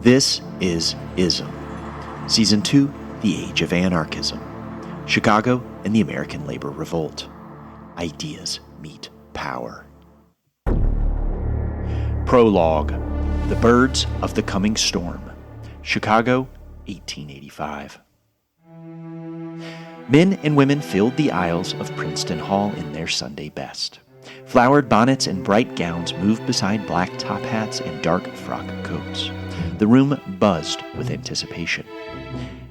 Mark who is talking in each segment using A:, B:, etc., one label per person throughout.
A: This is Ism, Season 2, The Age of Anarchism, Chicago and the American Labor Revolt. Ideas meet power. Prologue, The Birds of the Coming Storm, Chicago, 1885. Men and women filled the aisles of Princeton Hall in their Sunday best. Flowered bonnets and bright gowns moved beside black top hats and dark frock coats. The room buzzed with anticipation.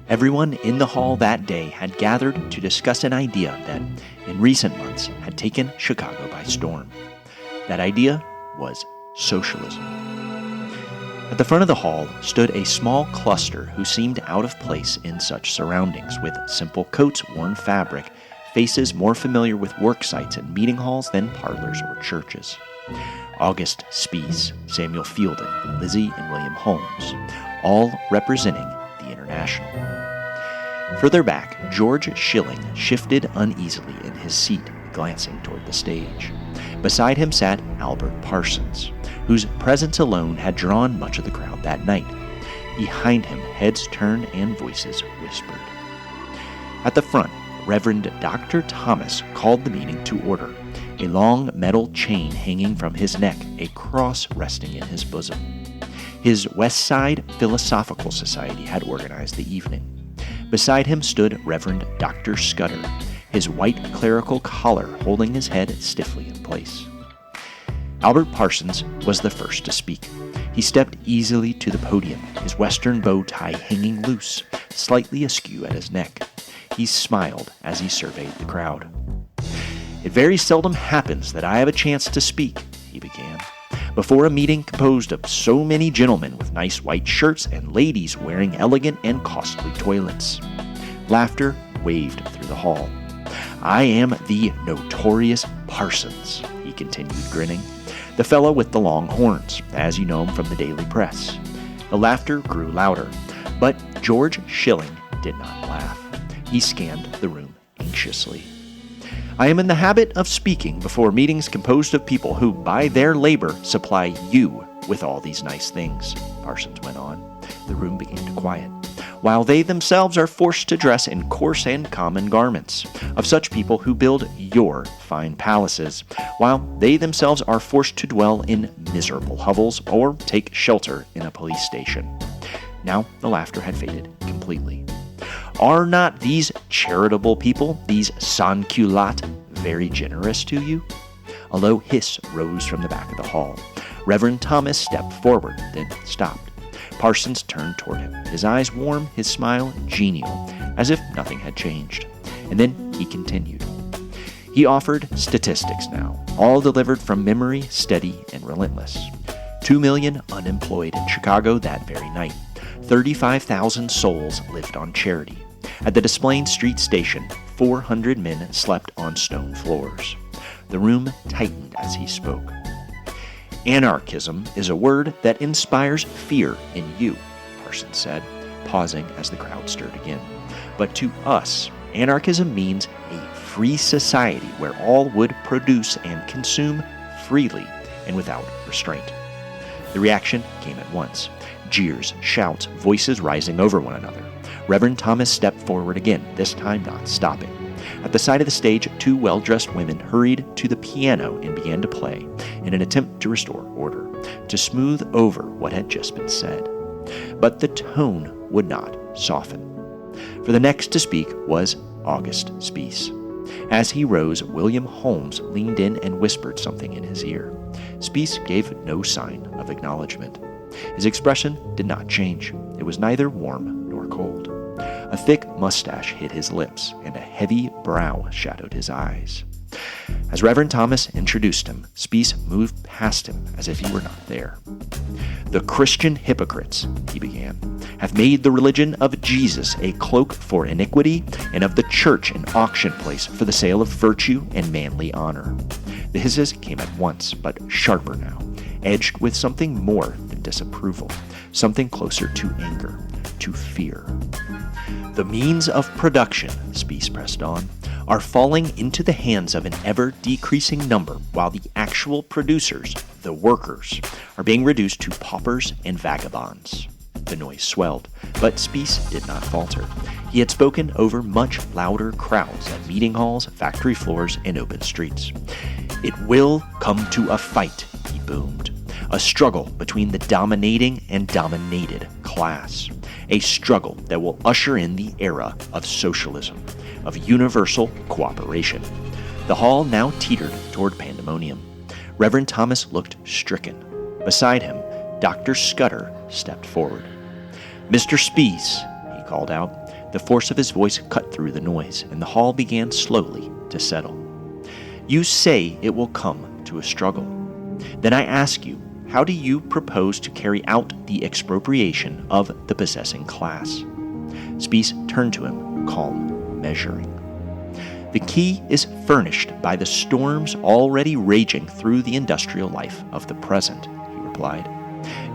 A: Everyone in the hall that day had gathered to discuss an idea that, in recent months, had taken Chicago by storm. That idea was socialism. At the front of the hall stood a small cluster who seemed out of place in such surroundings, with simple coats, worn fabric, faces more familiar with work sites and meeting halls than parlors or churches. August Spies, Samuel Fielden, Lizzie and William Holmes, all representing the International. Further back, George Schilling shifted uneasily in his seat, glancing toward the stage. Beside him sat Albert Parsons, whose presence alone had drawn much of the crowd that night. Behind him, heads turned and voices whispered. At the front, Reverend Dr. Thomas called the meeting to order, a long metal chain hanging from his neck, a cross resting in his bosom. His West Side Philosophical Society had organized the evening. Beside him stood Reverend Dr. Scudder, his white clerical collar holding his head stiffly in place. Albert Parsons was the first to speak. He stepped easily to the podium, his western bow tie hanging loose, slightly askew at his neck. He smiled as he surveyed the crowd. "It very seldom happens that I have a chance to speak," he began, "before a meeting composed of so many gentlemen with nice white shirts and ladies wearing elegant and costly toilets." Laughter waved through the hall. "I am the notorious Parsons," he continued, grinning, "the fellow with the long horns, as you know him from the daily press." The laughter grew louder, but George Schilling did not laugh. He scanned the room anxiously. "I am in the habit of speaking before meetings composed of people who, by their labor, supply you with all these nice things," Parsons went on. The room began to quiet. "While they themselves are forced to dress in coarse and common garments, of such people who build your fine palaces, while they themselves are forced to dwell in miserable hovels or take shelter in a police station." Now the laughter had faded completely. "Are not these charitable people, these sans-culottes, very generous to you?" A low hiss rose from the back of the hall. Reverend Thomas stepped forward, then stopped. Parsons turned toward him, his eyes warm, his smile genial, as if nothing had changed. And then he continued. He offered statistics now, all delivered from memory, steady and relentless. 2 million unemployed in Chicago that very night. 35,000 souls lived on charity. At the Des Plaines Street station, 400 men slept on stone floors. The room tightened as he spoke. "Anarchism is a word that inspires fear in you," Parsons said, pausing as the crowd stirred again. "But to us, anarchism means a free society where all would produce and consume freely and without restraint." The reaction came at once. Jeers, shouts, voices rising over one another. Reverend Thomas stepped forward again, this time not stopping. At the side of the stage, 2 well-dressed women hurried to the piano and began to play, in an attempt to restore order, to smooth over what had just been said. But the tone would not soften. For the next to speak was August Spies. As he rose, William Holmes leaned in and whispered something in his ear. Spies gave no sign of acknowledgement. His expression did not change. It was neither warm nor cold. A thick mustache hid his lips, and a heavy brow shadowed his eyes. As Reverend Thomas introduced him, Spies moved past him as if he were not there. "The Christian hypocrites," he began, "have made the religion of Jesus a cloak for iniquity, and of the church an auction place for the sale of virtue and manly honor." The hisses came at once, but sharper now, edged with something more than disapproval, something closer to anger, to fear. "The means of production," Spies pressed on, "are falling into the hands of an ever-decreasing number, while the actual producers, the workers, are being reduced to paupers and vagabonds." The noise swelled, but Spies did not falter. He had spoken over much louder crowds at meeting halls, factory floors, and open streets. "It will come to a fight," he boomed. "A struggle between the dominating and dominated class. A struggle that will usher in the era of socialism, of universal cooperation." The hall now teetered toward pandemonium. Reverend Thomas looked stricken. Beside him, Dr. Scudder stepped forward. "Mr. Spies," he called out. The force of his voice cut through the noise, and the hall began slowly to settle. "You say it will come to a struggle. Then I ask you, how do you propose to carry out the expropriation of the possessing class?" Spies turned to him, calm, measuring. "The key is furnished by the storms already raging through the industrial life of the present," he replied.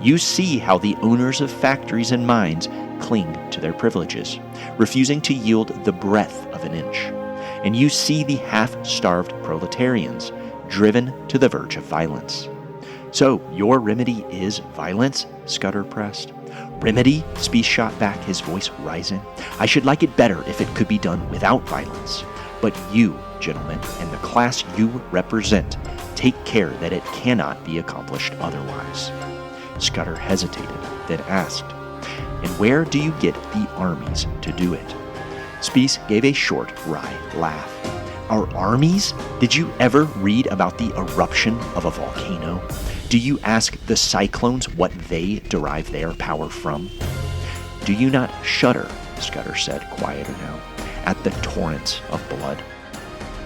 A: "You see how the owners of factories and mines cling to their privileges, refusing to yield the breadth of an inch. And you see the half-starved proletarians driven to the verge of violence." "So your remedy is violence?" Scudder pressed. "Remedy?" Spies shot back, his voice rising. "I should like it better if it could be done without violence. But you, gentlemen, and the class you represent, take care that it cannot be accomplished otherwise." Scudder hesitated, then asked, "And where do you get the armies to do it?" Spies gave a short, wry laugh. "Our armies? Did you ever read about the eruption of a volcano? Do you ask the cyclones what they derive their power from?" "Do you not shudder," Scudder said, quieter now, "at the torrents of blood?"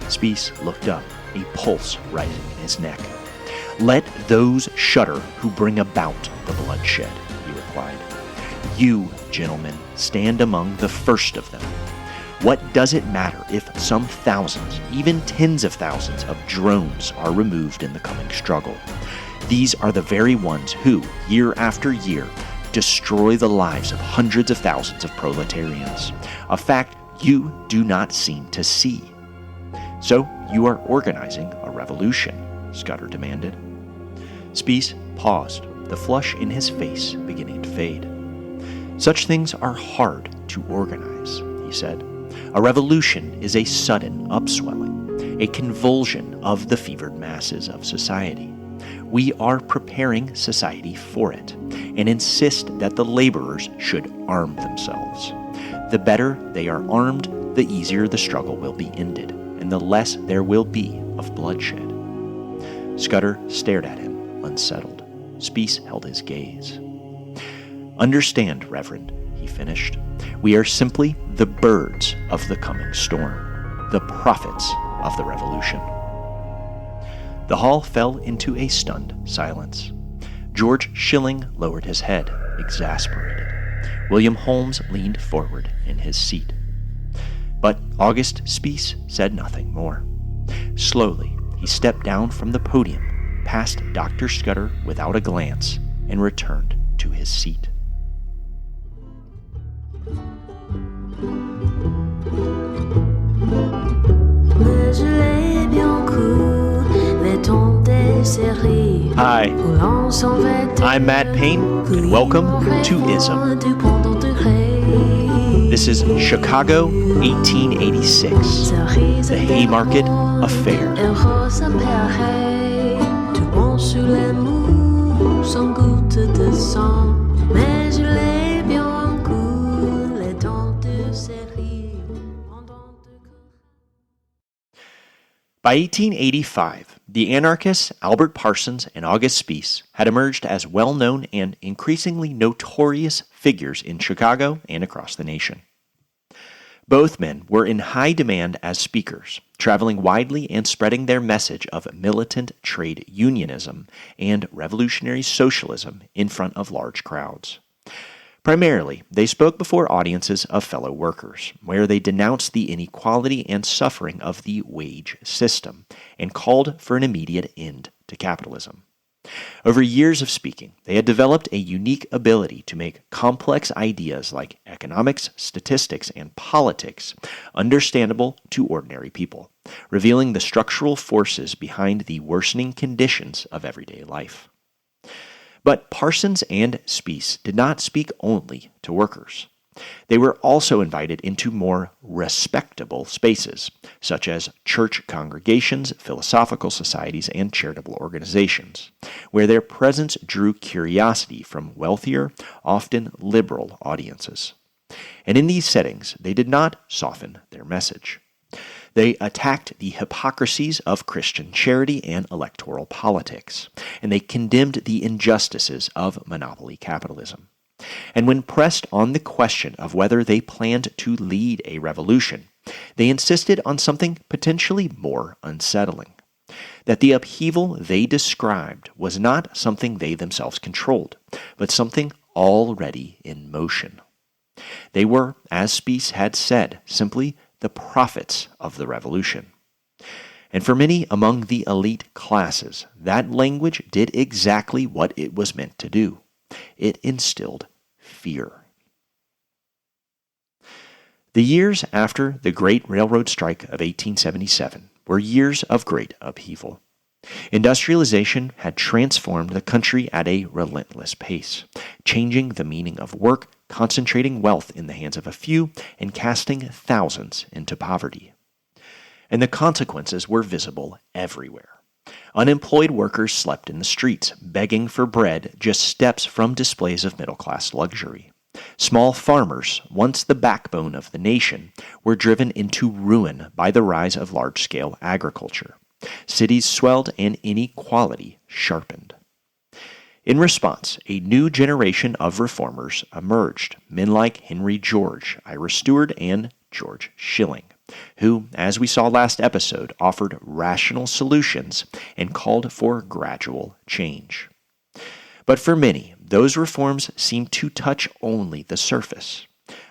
A: Spies looked up, a pulse rising in his neck. "Let those shudder who bring about the bloodshed," he replied. "You, gentlemen, stand among the first of them. What does it matter if some thousands, even tens of thousands of drones are removed in the coming struggle? These are the very ones who, year after year, destroy the lives of hundreds of thousands of proletarians, a fact you do not seem to see." "So you are organizing a revolution?" Scudder demanded. Spies paused, the flush in his face beginning to fade. "Such things are hard to organize," he said. "A revolution is a sudden upswelling, a convulsion of the fevered masses of society. We are preparing society for it, and insist that the laborers should arm themselves. The better they are armed, the easier the struggle will be ended, and the less there will be of bloodshed." Scudder stared at him, unsettled. Spies held his gaze. "Understand, Reverend," he finished. "We are simply the birds of the coming storm, the prophets of the revolution." The hall fell into a stunned silence. George Schilling lowered his head, exasperated. William Holmes leaned forward in his seat. But August Spies said nothing more. Slowly, he stepped down from the podium, passed Dr. Scudder without a glance, and returned to his seat. Hi, I'm Matt Payne, and welcome to ISM. This is Chicago, 1886, the Haymarket Affair. By 1885, the anarchists Albert Parsons and August Spies had emerged as well-known and increasingly notorious figures in Chicago and across the nation. Both men were in high demand as speakers, traveling widely and spreading their message of militant trade unionism and revolutionary socialism in front of large crowds. Primarily, they spoke before audiences of fellow workers, where they denounced the inequality and suffering of the wage system and called for an immediate end to capitalism. Over years of speaking, they had developed a unique ability to make complex ideas like economics, statistics, and politics understandable to ordinary people, revealing the structural forces behind the worsening conditions of everyday life. But Parsons and Spies did not speak only to workers. They were also invited into more respectable spaces, such as church congregations, philosophical societies, and charitable organizations, where their presence drew curiosity from wealthier, often liberal audiences. And in these settings, they did not soften their message. They attacked the hypocrisies of Christian charity and electoral politics, and they condemned the injustices of monopoly capitalism. And when pressed on the question of whether they planned to lead a revolution, they insisted on something potentially more unsettling: that the upheaval they described was not something they themselves controlled, but something already in motion. They were, as Spies had said, simply the prophets of the revolution. And for many among the elite classes, that language did exactly what it was meant to do. It instilled fear. The years after the Great Railroad Strike of 1877 were years of great upheaval. Industrialization had transformed the country at a relentless pace, changing the meaning of work, concentrating wealth in the hands of a few, and casting thousands into poverty. And the consequences were visible everywhere. Unemployed workers slept in the streets, begging for bread just steps from displays of middle-class luxury. Small farmers, once the backbone of the nation, were driven into ruin by the rise of large-scale agriculture. Cities swelled and inequality sharpened. In response, a new generation of reformers emerged, men like Henry George, Ira Stewart, and George Schilling, who, as we saw last episode, offered rational solutions and called for gradual change. But for many, those reforms seemed to touch only the surface.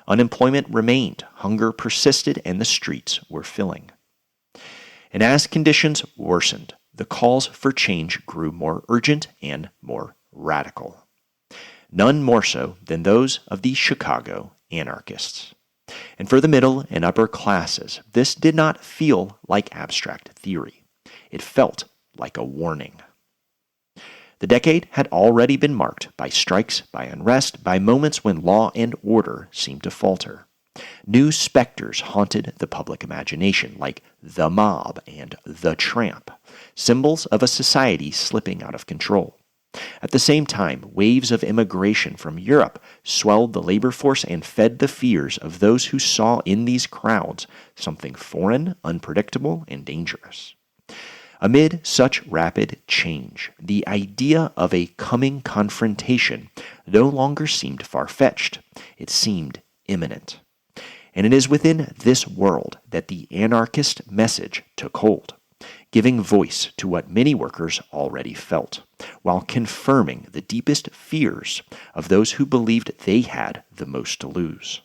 A: Unemployment remained, hunger persisted, and the streets were filling. And as conditions worsened, the calls for change grew more urgent and more radical. None more so than those of the Chicago anarchists. And for the middle and upper classes, this did not feel like abstract theory. It felt like a warning. The decade had already been marked by strikes, by unrest, by moments when law and order seemed to falter. New specters haunted the public imagination, like the mob and the tramp, symbols of a society slipping out of control. At the same time, waves of immigration from Europe swelled the labor force and fed the fears of those who saw in these crowds something foreign, unpredictable, and dangerous. Amid such rapid change, the idea of a coming confrontation no longer seemed far-fetched. It seemed imminent. And it is within this world that the anarchist message took hold, giving voice to what many workers already felt, while confirming the deepest fears of those who believed they had the most to lose.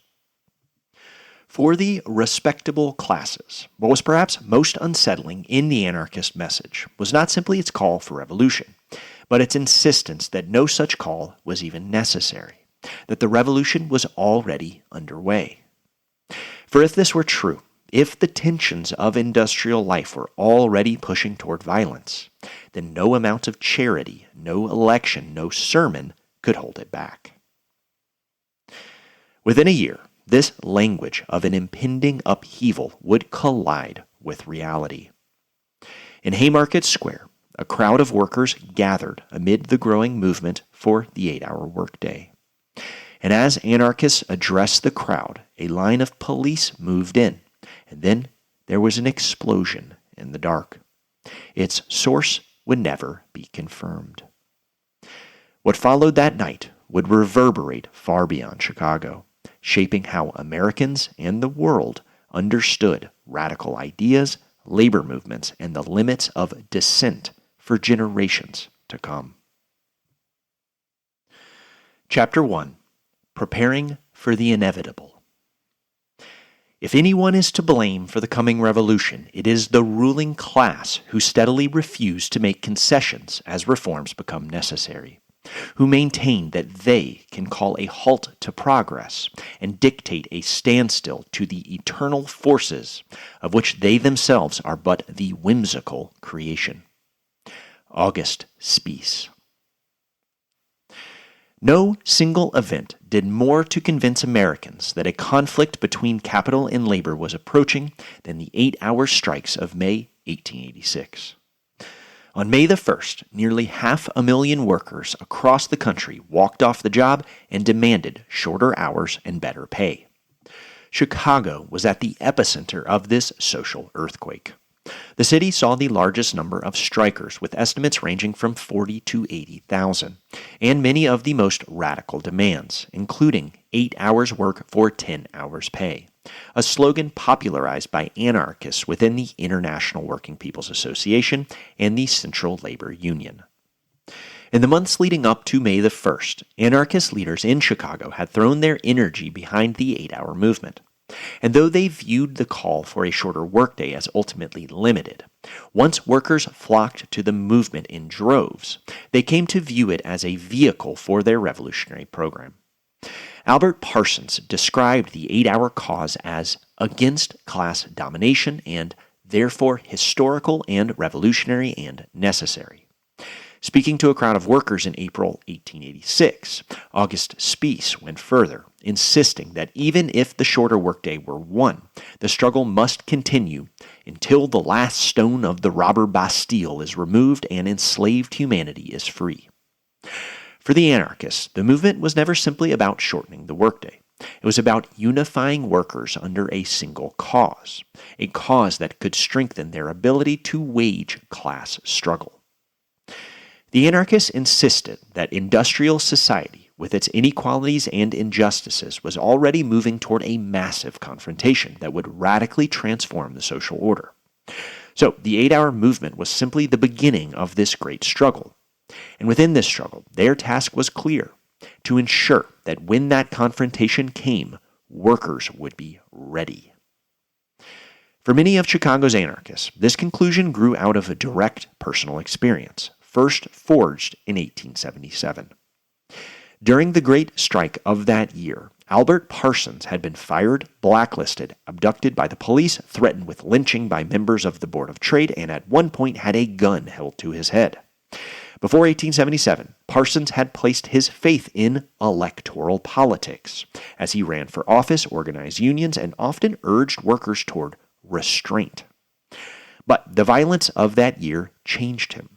A: For the respectable classes, what was perhaps most unsettling in the anarchist message was not simply its call for revolution, but its insistence that no such call was even necessary, that the revolution was already underway. For if this were true, if the tensions of industrial life were already pushing toward violence, then no amount of charity, no election, no sermon could hold it back. Within a year, this language of an impending upheaval would collide with reality. In Haymarket Square, a crowd of workers gathered amid the growing movement for the 8-hour workday. And as anarchists addressed the crowd, a line of police moved in, and then there was an explosion in the dark. Its source would never be confirmed. What followed that night would reverberate far beyond Chicago, shaping how Americans and the world understood radical ideas, labor movements, and the limits of dissent for generations to come. Chapter 1. Preparing for the Inevitable. If anyone is to blame for the coming revolution, it is the ruling class who steadily refuse to make concessions as reforms become necessary, who maintain that they can call a halt to progress and dictate a standstill to the eternal forces of which they themselves are but the whimsical creation. August Spies. No single event did more to convince Americans that a conflict between capital and labor was approaching than the 8-hour strikes of May 1886. On May the 1st, nearly 500,000 workers across the country walked off the job and demanded shorter hours and better pay. Chicago was at the epicenter of this social earthquake. The city saw the largest number of strikers, with estimates ranging from 40 to 80,000, and many of the most radical demands, including 8 hours work for 10 hours pay, a slogan popularized by anarchists within the International Working People's Association and the Central Labor Union. In the months leading up to May the 1st, anarchist leaders in Chicago had thrown their energy behind the 8-hour movement. And though they viewed the call for a shorter workday as ultimately limited, once workers flocked to the movement in droves, they came to view it as a vehicle for their revolutionary program. Albert Parsons described the 8-hour cause as against class domination and therefore historical and revolutionary and necessary. Speaking to a crowd of workers in April 1886, August Spies went further, insisting that even if the shorter workday were won, the struggle must continue until the last stone of the robber Bastille is removed and enslaved humanity is free. For the anarchists, the movement was never simply about shortening the workday. It was about unifying workers under a single cause, a cause that could strengthen their ability to wage class struggle. The anarchists insisted that industrial society, with its inequalities and injustices, was already moving toward a massive confrontation that would radically transform the social order. So the 8-hour movement was simply the beginning of this great struggle. And within this struggle, their task was clear: to ensure that when that confrontation came, workers would be ready. For many of Chicago's anarchists, this conclusion grew out of a direct personal experience, first forged in 1877. During the Great Strike of that year, Albert Parsons had been fired, blacklisted, abducted by the police, threatened with lynching by members of the Board of Trade, and at one point had a gun held to his head. Before 1877, Parsons had placed his faith in electoral politics, as he ran for office, organized unions, and often urged workers toward restraint. But the violence of that year changed him.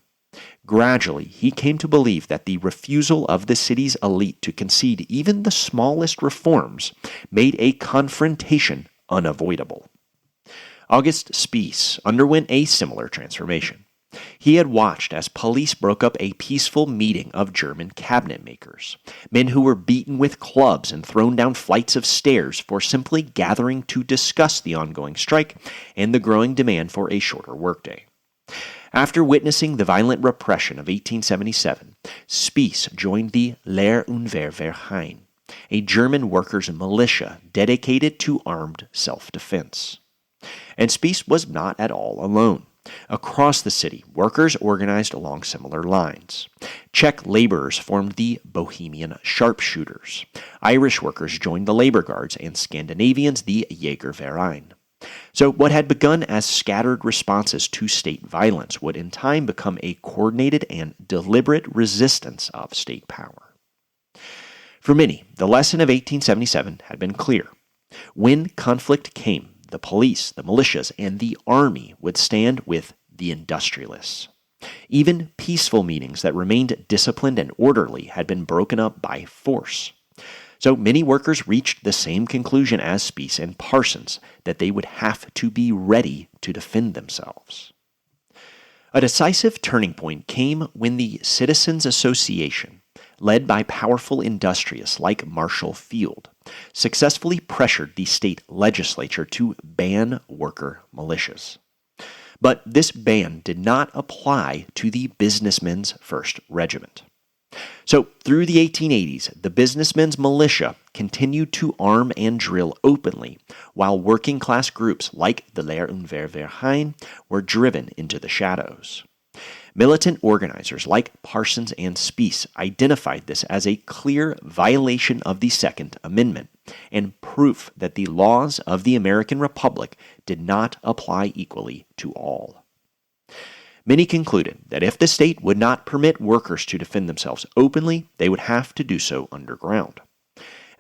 A: Gradually, he came to believe that the refusal of the city's elite to concede even the smallest reforms made a confrontation unavoidable. August Spies underwent a similar transformation. He had watched as police broke up a peaceful meeting of German cabinet makers, men who were beaten with clubs and thrown down flights of stairs for simply gathering to discuss the ongoing strike and the growing demand for a shorter workday. After witnessing the violent repression of 1877, Spies joined the Lehr- und Wehrverein, a German workers' militia dedicated to armed self-defense. And Spies was not at all alone. Across the city, workers organized along similar lines. Czech laborers formed the Bohemian Sharpshooters. Irish workers joined the Labor Guards, and Scandinavians the Jägerverein. So what had begun as scattered responses to state violence would in time become a coordinated and deliberate resistance of state power. For many, the lesson of 1877 had been clear. When conflict came, the police, the militias, and the army would stand with the industrialists. Even peaceful meetings that remained disciplined and orderly had been broken up by force. So many workers reached the same conclusion as Spies and Parsons, that they would have to be ready to defend themselves. A decisive turning point came when the Citizens Association, led by powerful industrialists like Marshall Field, successfully pressured the state legislature to ban worker militias. But this ban did not apply to the Businessmen's First Regiment. So, through the 1880s, the businessmen's militia continued to arm and drill openly, while working-class groups like the Lehr- und Wehrverein were driven into the shadows. Militant organizers like Parsons and Spies identified this as a clear violation of the Second Amendment and proof that the laws of the American Republic did not apply equally to all. Many concluded that if the state would not permit workers to defend themselves openly, they would have to do so underground.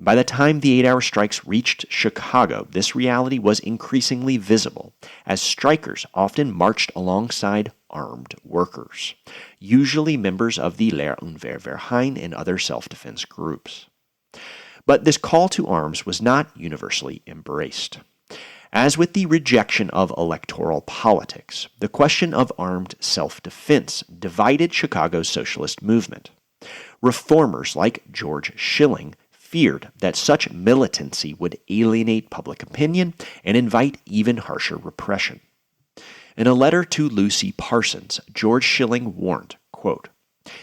A: By the time the 8-hour strikes reached Chicago, this reality was increasingly visible, as strikers often marched alongside armed workers, usually members of the Lehr und Wehrverein and other self-defense groups. But this call to arms was not universally embraced. As with the rejection of electoral politics, the question of armed self-defense divided Chicago's socialist movement. Reformers like George Schilling feared that such militancy would alienate public opinion and invite even harsher repression. In a letter to Lucy Parsons, George Schilling warned, quote,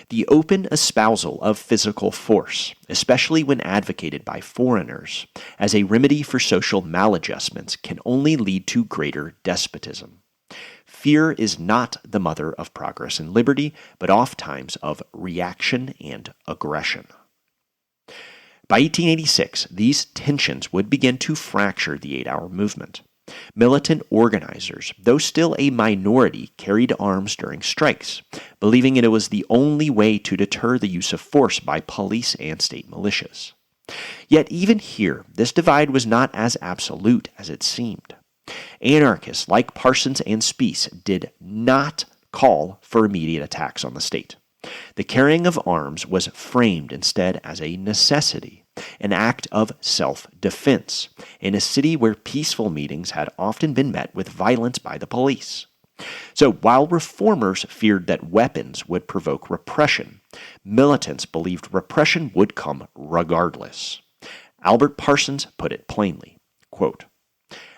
A: "The open espousal of physical force, especially when advocated by foreigners, as a remedy for social maladjustments can only lead to greater despotism. Fear is not the mother of progress and liberty, but ofttimes of reaction and aggression." By 1886, these tensions would begin to fracture the 8-hour movement. Militant organizers, though still a minority, carried arms during strikes, believing it was the only way to deter the use of force by police and state militias. Yet even here, this divide was not as absolute as it seemed. Anarchists like Parsons and Spies did not call for immediate attacks on the state. The carrying of arms was framed instead as a necessity, an act of self-defense, in a city where peaceful meetings had often been met with violence by the police. So while reformers feared that weapons would provoke repression, militants believed repression would come regardless. Albert Parsons put it plainly, quote,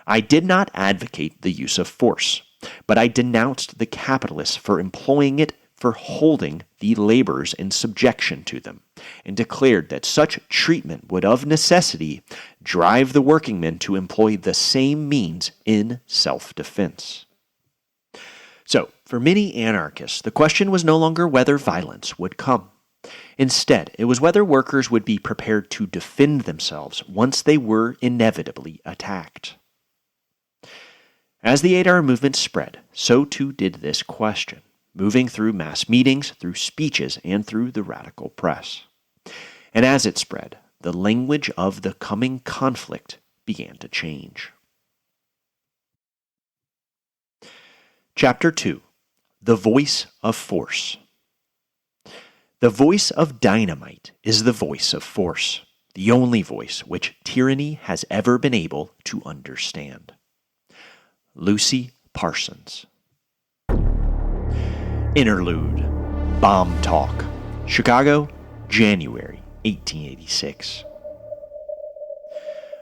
A: "I did not advocate the use of force, but I denounced the capitalists for employing it for holding the laborers in subjection to them, and declared that such treatment would of necessity drive the workingmen to employ the same means in self-defense." So, for many anarchists, the question was no longer whether violence would come. Instead, it was whether workers would be prepared to defend themselves once they were inevitably attacked. As the 8-hour movement spread, so too did this question, moving through mass meetings, through speeches, and through the radical press. And as it spread, the language of the coming conflict began to change. Chapter 2. The Voice of Force. The voice of dynamite is the voice of force, the only voice which tyranny has ever been able to understand. Lucy Parsons. Interlude. Bomb Talk. Chicago, January 1886.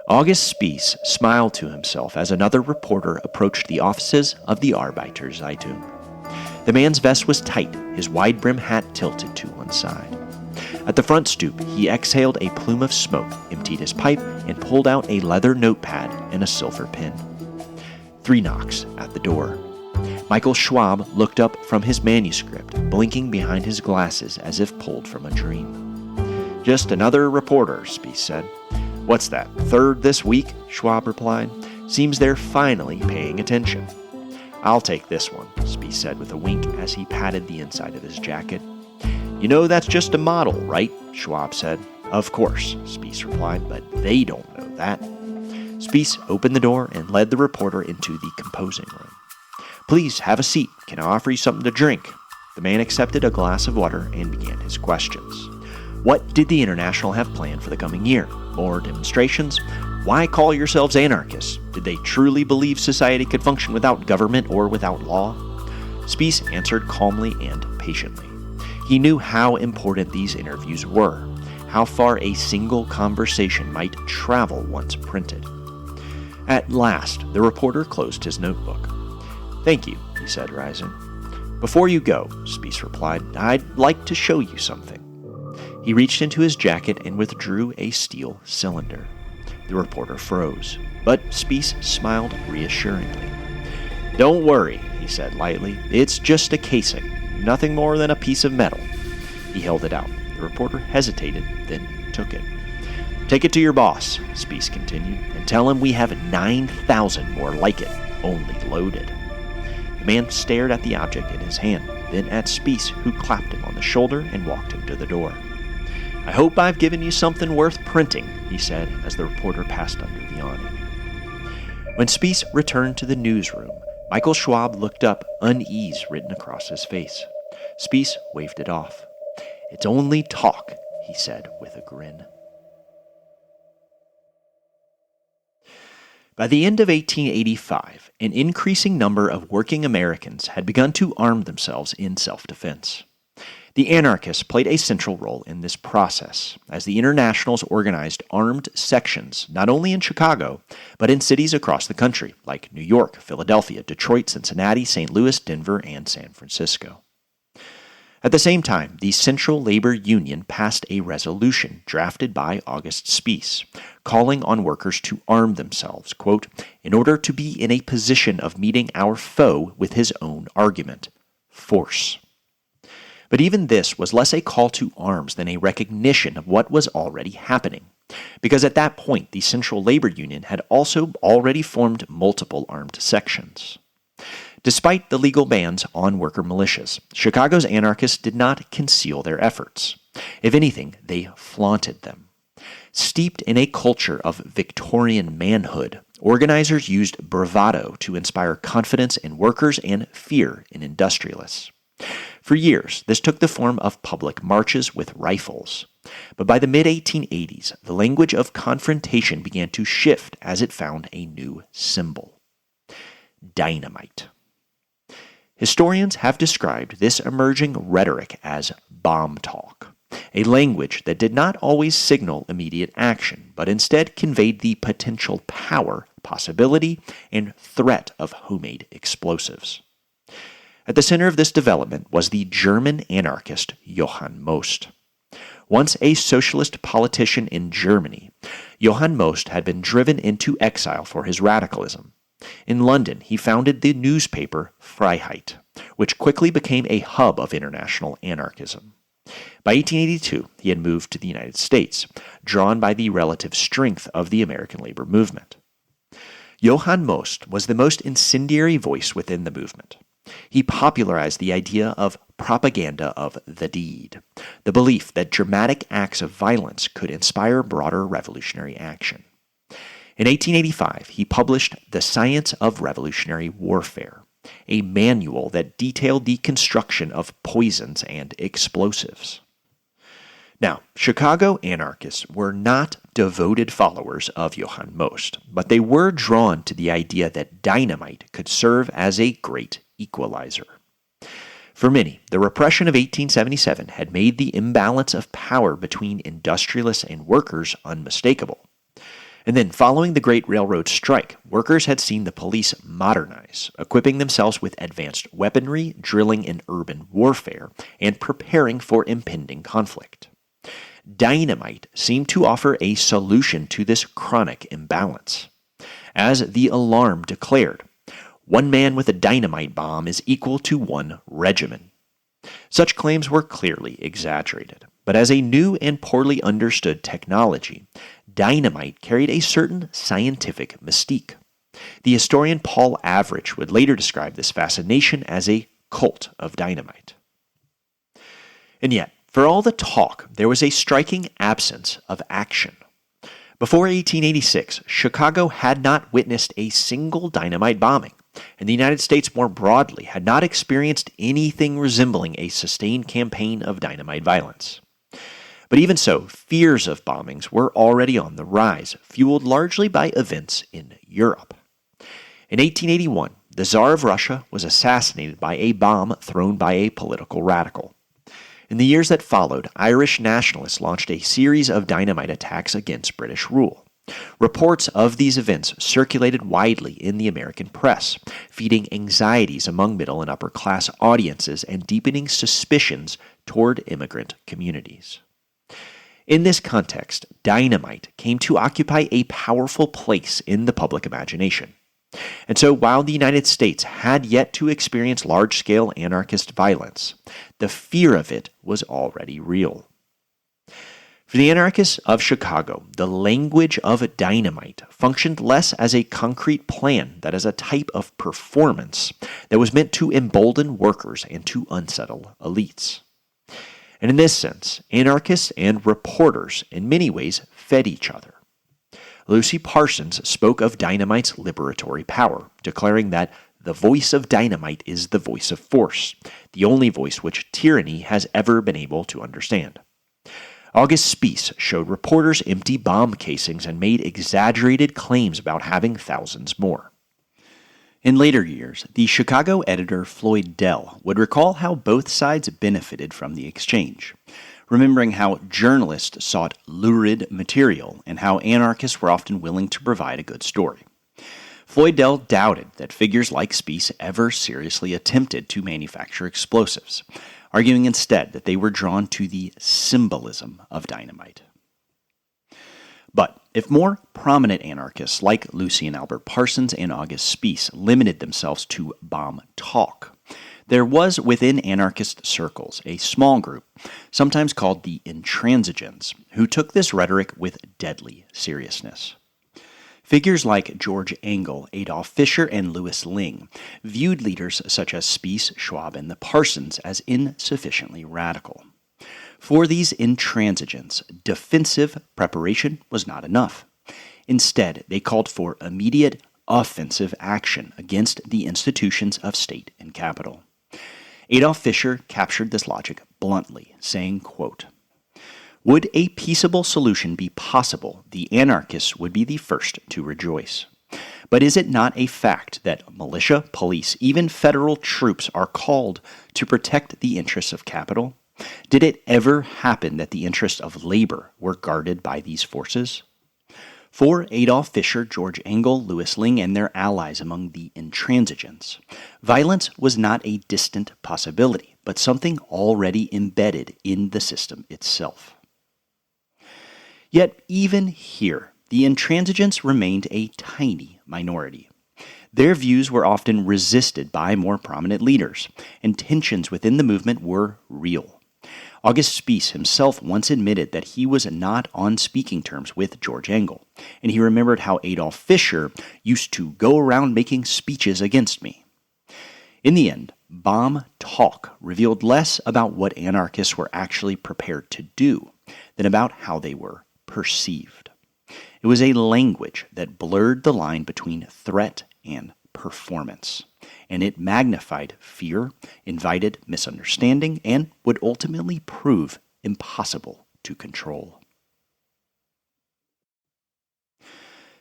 A: August Spies smiled to himself as another reporter approached the offices of the Arbeiterzeitung. The man's vest was tight, his wide-brim hat tilted to one side. At the front stoop, he exhaled a plume of smoke, emptied his pipe, and pulled out a leather notepad and a silver pen. 3 knocks at the door. Michael Schwab looked up from his manuscript, blinking behind his glasses as if pulled from a dream. "Just another reporter," Spies said. "What's that, 3rd this week?" Schwab replied. "Seems they're finally paying attention." "I'll take this one," Spies said with a wink as he patted the inside of his jacket. "You know that's just a model, right?" Schwab said. "Of course," Spies replied, "but they don't know that." Spies opened the door and led the reporter into the composing room. "Please have a seat. Can I offer you something to drink?" The man accepted a glass of water and began his questions. What did the International have planned for the coming year? More demonstrations? Why call yourselves anarchists? Did they truly believe society could function without government or without law? Spies answered calmly and patiently. He knew how important these interviews were, how far a single conversation might travel once printed. At last, the reporter closed his notebook. "Thank you," he said, rising. "Before you go," Spies replied, "I'd like to show you something." He reached into his jacket and withdrew a steel cylinder. The reporter froze, but Spies smiled reassuringly. "Don't worry," he said lightly. "It's just a casing, nothing more than a piece of metal." He held it out. The reporter hesitated, then took it. "Take it to your boss," Spies continued, "and tell him we have 9,000 more like it, only loaded." The man stared at the object in his hand, then at Spies, who clapped him on the shoulder and walked him to the door. "I hope I've given you something worth printing," he said as the reporter passed under the awning. When Spies returned to the newsroom, Michael Schwab looked up, unease written across his face. Spies waved it off. "It's only talk," he said with a grin. By the end of 1885, an increasing number of working Americans had begun to arm themselves in self-defense. The anarchists played a central role in this process, as the Internationals organized armed sections not only in Chicago, but in cities across the country, like New York, Philadelphia, Detroit, Cincinnati, St. Louis, Denver, and San Francisco. At the same time, the Central Labor Union passed a resolution drafted by August Spies, calling on workers to arm themselves, quote, "in order to be in a position of meeting our foe with his own argument, force." But even this was less a call to arms than a recognition of what was already happening, because at that point the Central Labor Union had also already formed multiple armed sections. Despite the legal bans on worker militias, Chicago's anarchists did not conceal their efforts. If anything, they flaunted them. Steeped in a culture of Victorian manhood, organizers used bravado to inspire confidence in workers and fear in industrialists. For years, this took the form of public marches with rifles. But by the mid-1880s, the language of confrontation began to shift as it found a new symbol: dynamite. Historians have described this emerging rhetoric as bomb talk, a language that did not always signal immediate action, but instead conveyed the potential power, possibility, and threat of homemade explosives. At the center of this development was the German anarchist Johann Most. Once a socialist politician in Germany, Johann Most had been driven into exile for his radicalism. In London, he founded the newspaper Freiheit, which quickly became a hub of international anarchism. By 1882, he had moved to the United States, drawn by the relative strength of the American labor movement. Johann Most was the most incendiary voice within the movement. He popularized the idea of propaganda of the deed, the belief that dramatic acts of violence could inspire broader revolutionary action. In 1885, he published The Science of Revolutionary Warfare, a manual that detailed the construction of poisons and explosives. Now, Chicago anarchists were not devoted followers of Johann Most, but they were drawn to the idea that dynamite could serve as a great equalizer. For many, the repression of 1877 had made the imbalance of power between industrialists and workers unmistakable. And then, following the Great Railroad Strike, workers had seen the police modernize, equipping themselves with advanced weaponry, drilling in urban warfare, and preparing for impending conflict. Dynamite seemed to offer a solution to this chronic imbalance. As the alarm declared, one man with a dynamite bomb is equal to one regiment. Such claims were clearly exaggerated, but as a new and poorly understood technology, dynamite carried a certain scientific mystique. The historian Paul Avrich would later describe this fascination as a cult of dynamite. And yet, for all the talk, there was a striking absence of action. Before 1886, Chicago had not witnessed a single dynamite bombing, and the United States more broadly had not experienced anything resembling a sustained campaign of dynamite violence. But even so, fears of bombings were already on the rise, fueled largely by events in Europe. In 1881, the Tsar of Russia was assassinated by a bomb thrown by a political radical. In the years that followed, Irish nationalists launched a series of dynamite attacks against British rule. Reports of these events circulated widely in the American press, feeding anxieties among middle and upper class audiences and deepening suspicions toward immigrant communities. In this context, dynamite came to occupy a powerful place in the public imagination. And so while the United States had yet to experience large-scale anarchist violence, the fear of it was already real. For the anarchists of Chicago, the language of dynamite functioned less as a concrete plan than as a type of performance that was meant to embolden workers and to unsettle elites. And in this sense, anarchists and reporters in many ways fed each other. Lucy Parsons spoke of dynamite's liberatory power, declaring that the voice of dynamite is the voice of force, the only voice which tyranny has ever been able to understand. August Spies showed reporters empty bomb casings and made exaggerated claims about having thousands more. In later years, the Chicago editor Floyd Dell would recall how both sides benefited from the exchange, remembering how journalists sought lurid material and how anarchists were often willing to provide a good story. Floyd Dell doubted that figures like Spies ever seriously attempted to manufacture explosives, arguing instead that they were drawn to the symbolism of dynamite. But if more prominent anarchists like Lucy and Albert Parsons and August Spies limited themselves to bomb talk, there was within anarchist circles a small group, sometimes called the intransigents, who took this rhetoric with deadly seriousness. Figures like George Engel, Adolf Fischer, and Louis Ling viewed leaders such as Spies, Schwab, and the Parsons as insufficiently radical. For these intransigents, defensive preparation was not enough. Instead, they called for immediate offensive action against the institutions of state and capital. Adolf Fischer captured this logic bluntly, saying, quote, "Would a peaceable solution be possible, the anarchists would be the first to rejoice. But is it not a fact that militia, police, even federal troops are called to protect the interests of capital? Did it ever happen that the interests of labor were guarded by these forces?" For Adolf Fischer, George Engel, Louis Ling, and their allies among the intransigents, violence was not a distant possibility, but something already embedded in the system itself. Yet even here, the intransigents remained a tiny minority. Their views were often resisted by more prominent leaders, and tensions within the movement were real. August Spies himself once admitted that he was not on speaking terms with George Engel, and he remembered how Adolf Fischer used to go around making speeches against me. In the end, bomb talk revealed less about what anarchists were actually prepared to do than about how they were perceived. It was a language that blurred the line between threat and performance, and it magnified fear, invited misunderstanding, and would ultimately prove impossible to control.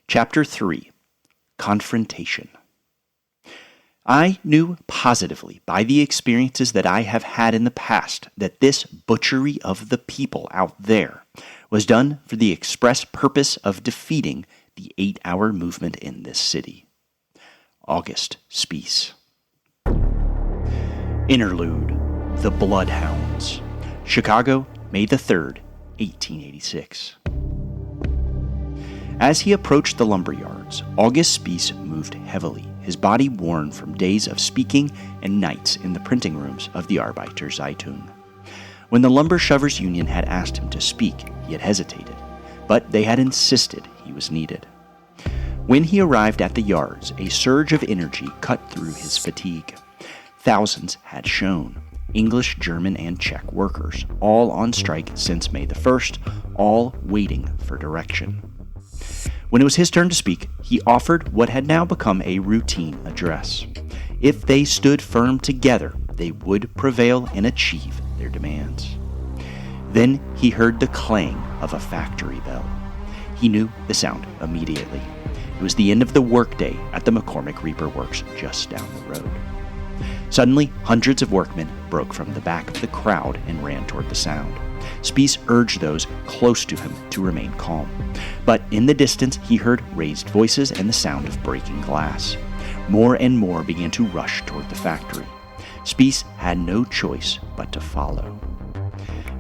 A: Chapter 3. Confrontation. I knew positively by the experiences that I have had in the past that this butchery of the people out there was done for the express purpose of defeating the 8-hour movement in this city. August Spies. Interlude. The Bloodhounds. Chicago, May 3rd, 1886. As he approached the lumber yards, August Spies moved heavily, his body worn from days of speaking and nights in the printing rooms of the Arbeiter Zeitung. When the Lumber Shovers Union had asked him to speak, he had hesitated, but they had insisted he was needed. When he arrived at the yards, a surge of energy cut through his fatigue. Thousands had shown, English, German, and Czech workers, all on strike since May the 1st, all waiting for direction. When it was his turn to speak, he offered what had now become a routine address. If they stood firm together, they would prevail and achieve their demands. Then he heard the clang of a factory bell. He knew the sound immediately. It was the end of the workday at the McCormick Reaper Works just down the road. Suddenly, hundreds of workmen broke from the back of the crowd and ran toward the sound. Spies urged those close to him to remain calm. But in the distance, he heard raised voices and the sound of breaking glass. More and more began to rush toward the factory. Spies had no choice but to follow.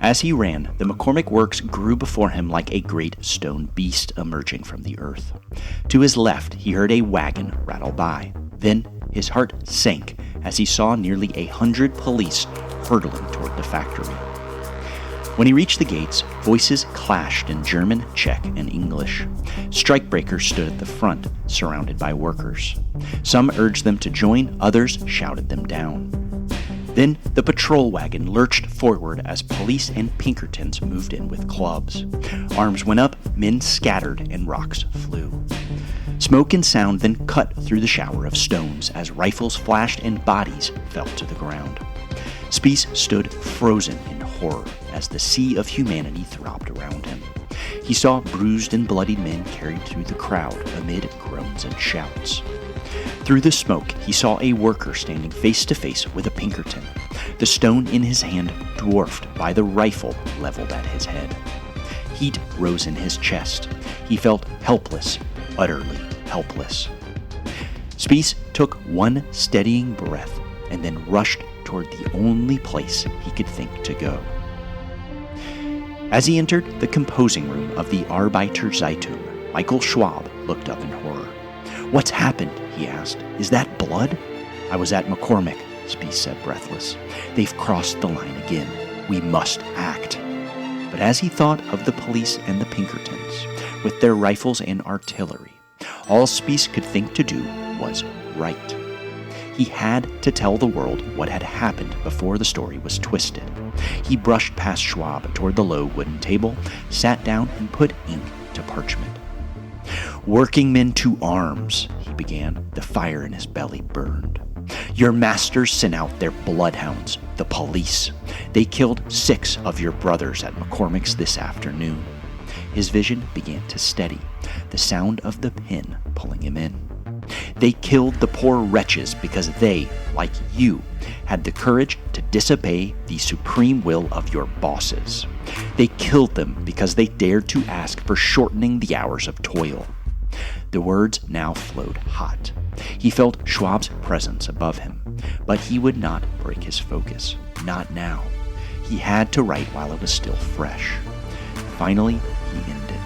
A: As he ran, the McCormick Works grew before him like a great stone beast emerging from the earth. To his left, he heard a wagon rattle by. Then his heart sank as he saw nearly 100 police hurtling toward the factory. When he reached the gates, voices clashed in German, Czech, and English. Strikebreakers stood at the front, surrounded by workers. Some urged them to join, others shouted them down. Then the patrol wagon lurched forward as police and Pinkertons moved in with clubs. Arms went up, men scattered, and rocks flew. Smoke and sound then cut through the shower of stones as rifles flashed and bodies fell to the ground. Spies stood frozen in horror as the sea of humanity throbbed around him. He saw bruised and bloodied men carried through the crowd amid groans and shouts. Through the smoke, he saw a worker standing face to face with a Pinkerton, the stone in his hand dwarfed by the rifle leveled at his head. Heat rose in his chest. He felt helpless, utterly helpless. Spies took one steadying breath and then rushed toward the only place he could think to go. As he entered the composing room of the Arbeiterzeitung, Michael Schwab looked up in horror. "What's happened?" he asked. "Is that blood?" "I was at McCormick," Spies said, breathless. "They've crossed the line again. We must act." But as he thought of the police and the Pinkertons, with their rifles and artillery, all Spies could think to do was right. He had to tell the world what had happened before the story was twisted. He brushed past Schwab toward the low wooden table, sat down, and put ink to parchment. "Working men to arms," he began. The fire in his belly burned. "Your masters sent out their bloodhounds, the police. They killed 6 of your brothers at McCormick's this afternoon." His vision began to steady, the sound of the pen pulling him in. "They killed the poor wretches because they, like you, had the courage to disobey the supreme will of your bosses. They killed them because they dared to ask for shortening the hours of toil." The words now flowed hot. He felt Schwab's presence above him, but he would not break his focus. Not now. He had to write while it was still fresh. Finally, he ended.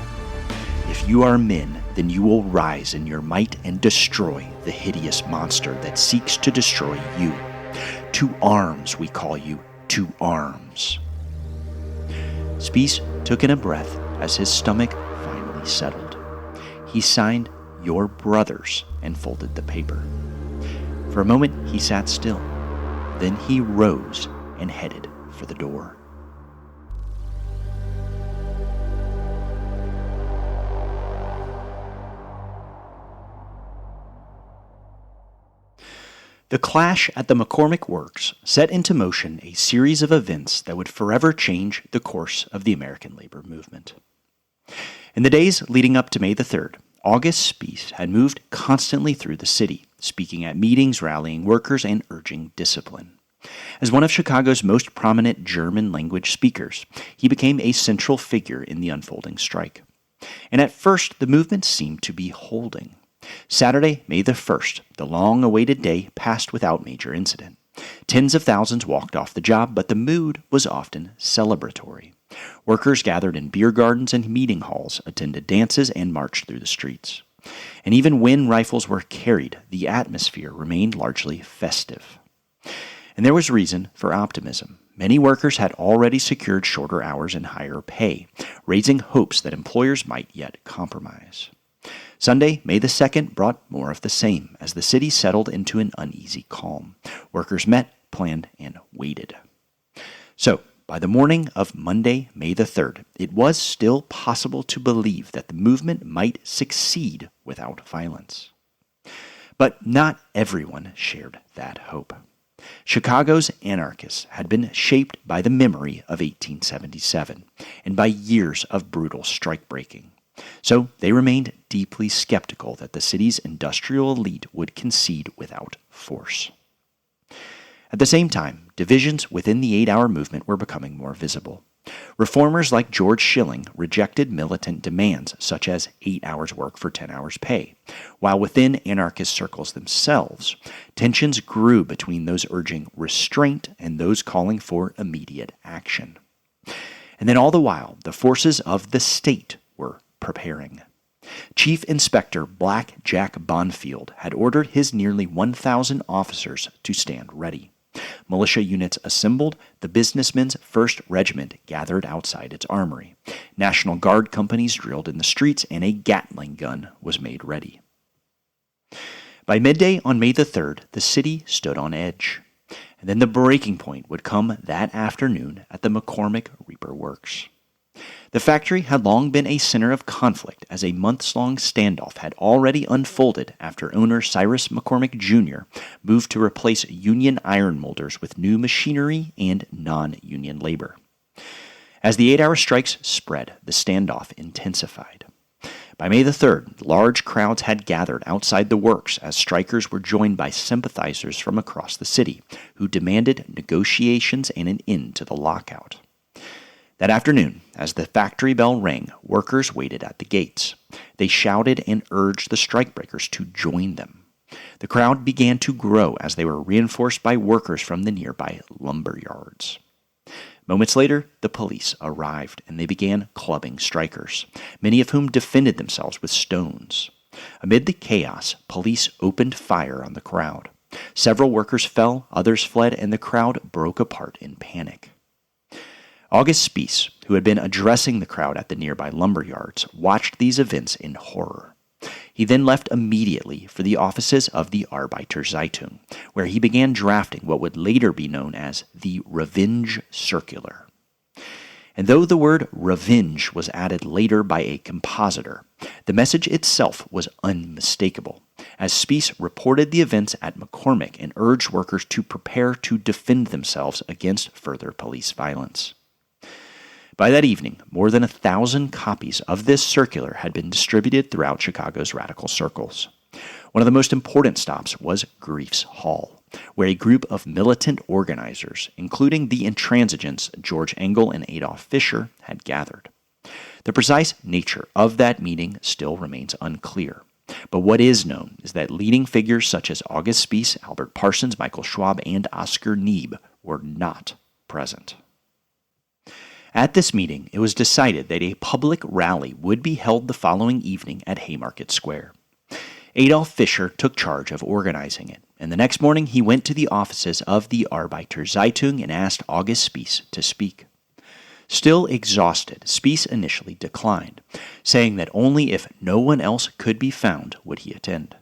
A: "If you are men, then you will rise in your might and destroy the hideous monster that seeks to destroy you. To arms, we call you, to arms." Spies took in a breath as his stomach finally settled. He signed "Your brothers" and folded the paper. For a moment, he sat still. Then he rose and headed for the door. The clash at the McCormick Works set into motion a series of events that would forever change the course of the American labor movement. In the days leading up to May the 3rd, August Spies had moved constantly through the city, speaking at meetings, rallying workers, and urging discipline. As one of Chicago's most prominent German-language speakers, he became a central figure in the unfolding strike. And at first, the movement seemed to be holding. Saturday, May the 1st, the long-awaited day, passed without major incident. Tens of thousands walked off the job, but the mood was often celebratory. Workers gathered in beer gardens and meeting halls, attended dances, and marched through the streets. And even when rifles were carried, the atmosphere remained largely festive. And there was reason for optimism. Many workers had already secured shorter hours and higher pay, raising hopes that employers might yet compromise. Sunday, May the 2nd, brought more of the same as the city settled into an uneasy calm. Workers met, planned, and waited. So, by the morning of Monday, May the 3rd, it was still possible to believe that the movement might succeed without violence. But not everyone shared that hope. Chicago's anarchists had been shaped by the memory of 1877 and by years of brutal strike-breaking. So they remained deeply skeptical that the city's industrial elite would concede without force. At the same time, divisions within the 8-hour movement were becoming more visible. Reformers like George Schilling rejected militant demands such as 8 hours work for 10 hours pay, while within anarchist circles themselves, tensions grew between those urging restraint and those calling for immediate action. And then all the while, the forces of the state were preparing. Chief Inspector Black Jack Bonfield had ordered his nearly 1,000 officers to stand ready. Militia units assembled, the businessmen's 1st Regiment gathered outside its armory. National Guard companies drilled in the streets, and a Gatling gun was made ready. By midday on May the 3rd, the city stood on edge. And then the breaking point would come that afternoon at the McCormick Reaper Works. The factory had long been a center of conflict, as a months-long standoff had already unfolded after owner Cyrus McCormick Jr. moved to replace union iron molders with new machinery and non-union labor. As the 8-hour strikes spread, the standoff intensified. By May the 3rd, large crowds had gathered outside the works as strikers were joined by sympathizers from across the city, who demanded negotiations and an end to the lockout. That afternoon, as the factory bell rang, workers waited at the gates. They shouted and urged the strikebreakers to join them. The crowd began to grow as they were reinforced by workers from the nearby lumber yards. Moments later, the police arrived, and they began clubbing strikers, many of whom defended themselves with stones. Amid the chaos, police opened fire on the crowd. Several workers fell, others fled, and the crowd broke apart in panic. August Spies, who had been addressing the crowd at the nearby lumber yards, watched these events in horror. He then left immediately for the offices of the Arbeiter Zeitung, where he began drafting what would later be known as the Revenge Circular. And though the word revenge was added later by a compositor, the message itself was unmistakable, as Spies reported the events at McCormick and urged workers to prepare to defend themselves against further police violence. By that evening, more than 1,000 copies of this circular had been distributed throughout Chicago's radical circles. One of the most important stops was Grief's Hall, where a group of militant organizers, including the intransigents George Engel and Adolf Fischer, had gathered. The precise nature of that meeting still remains unclear, but what is known is that leading figures such as August Spies, Albert Parsons, Michael Schwab, and Oscar Neebe were not present. At this meeting, it was decided that a public rally would be held the following evening at Haymarket Square. Adolf Fischer took charge of organizing it, and the next morning he went to the offices of the Arbeiter Zeitung and asked August Spies to speak. Still exhausted, Spies initially declined, saying that only if no one else could be found would he attend.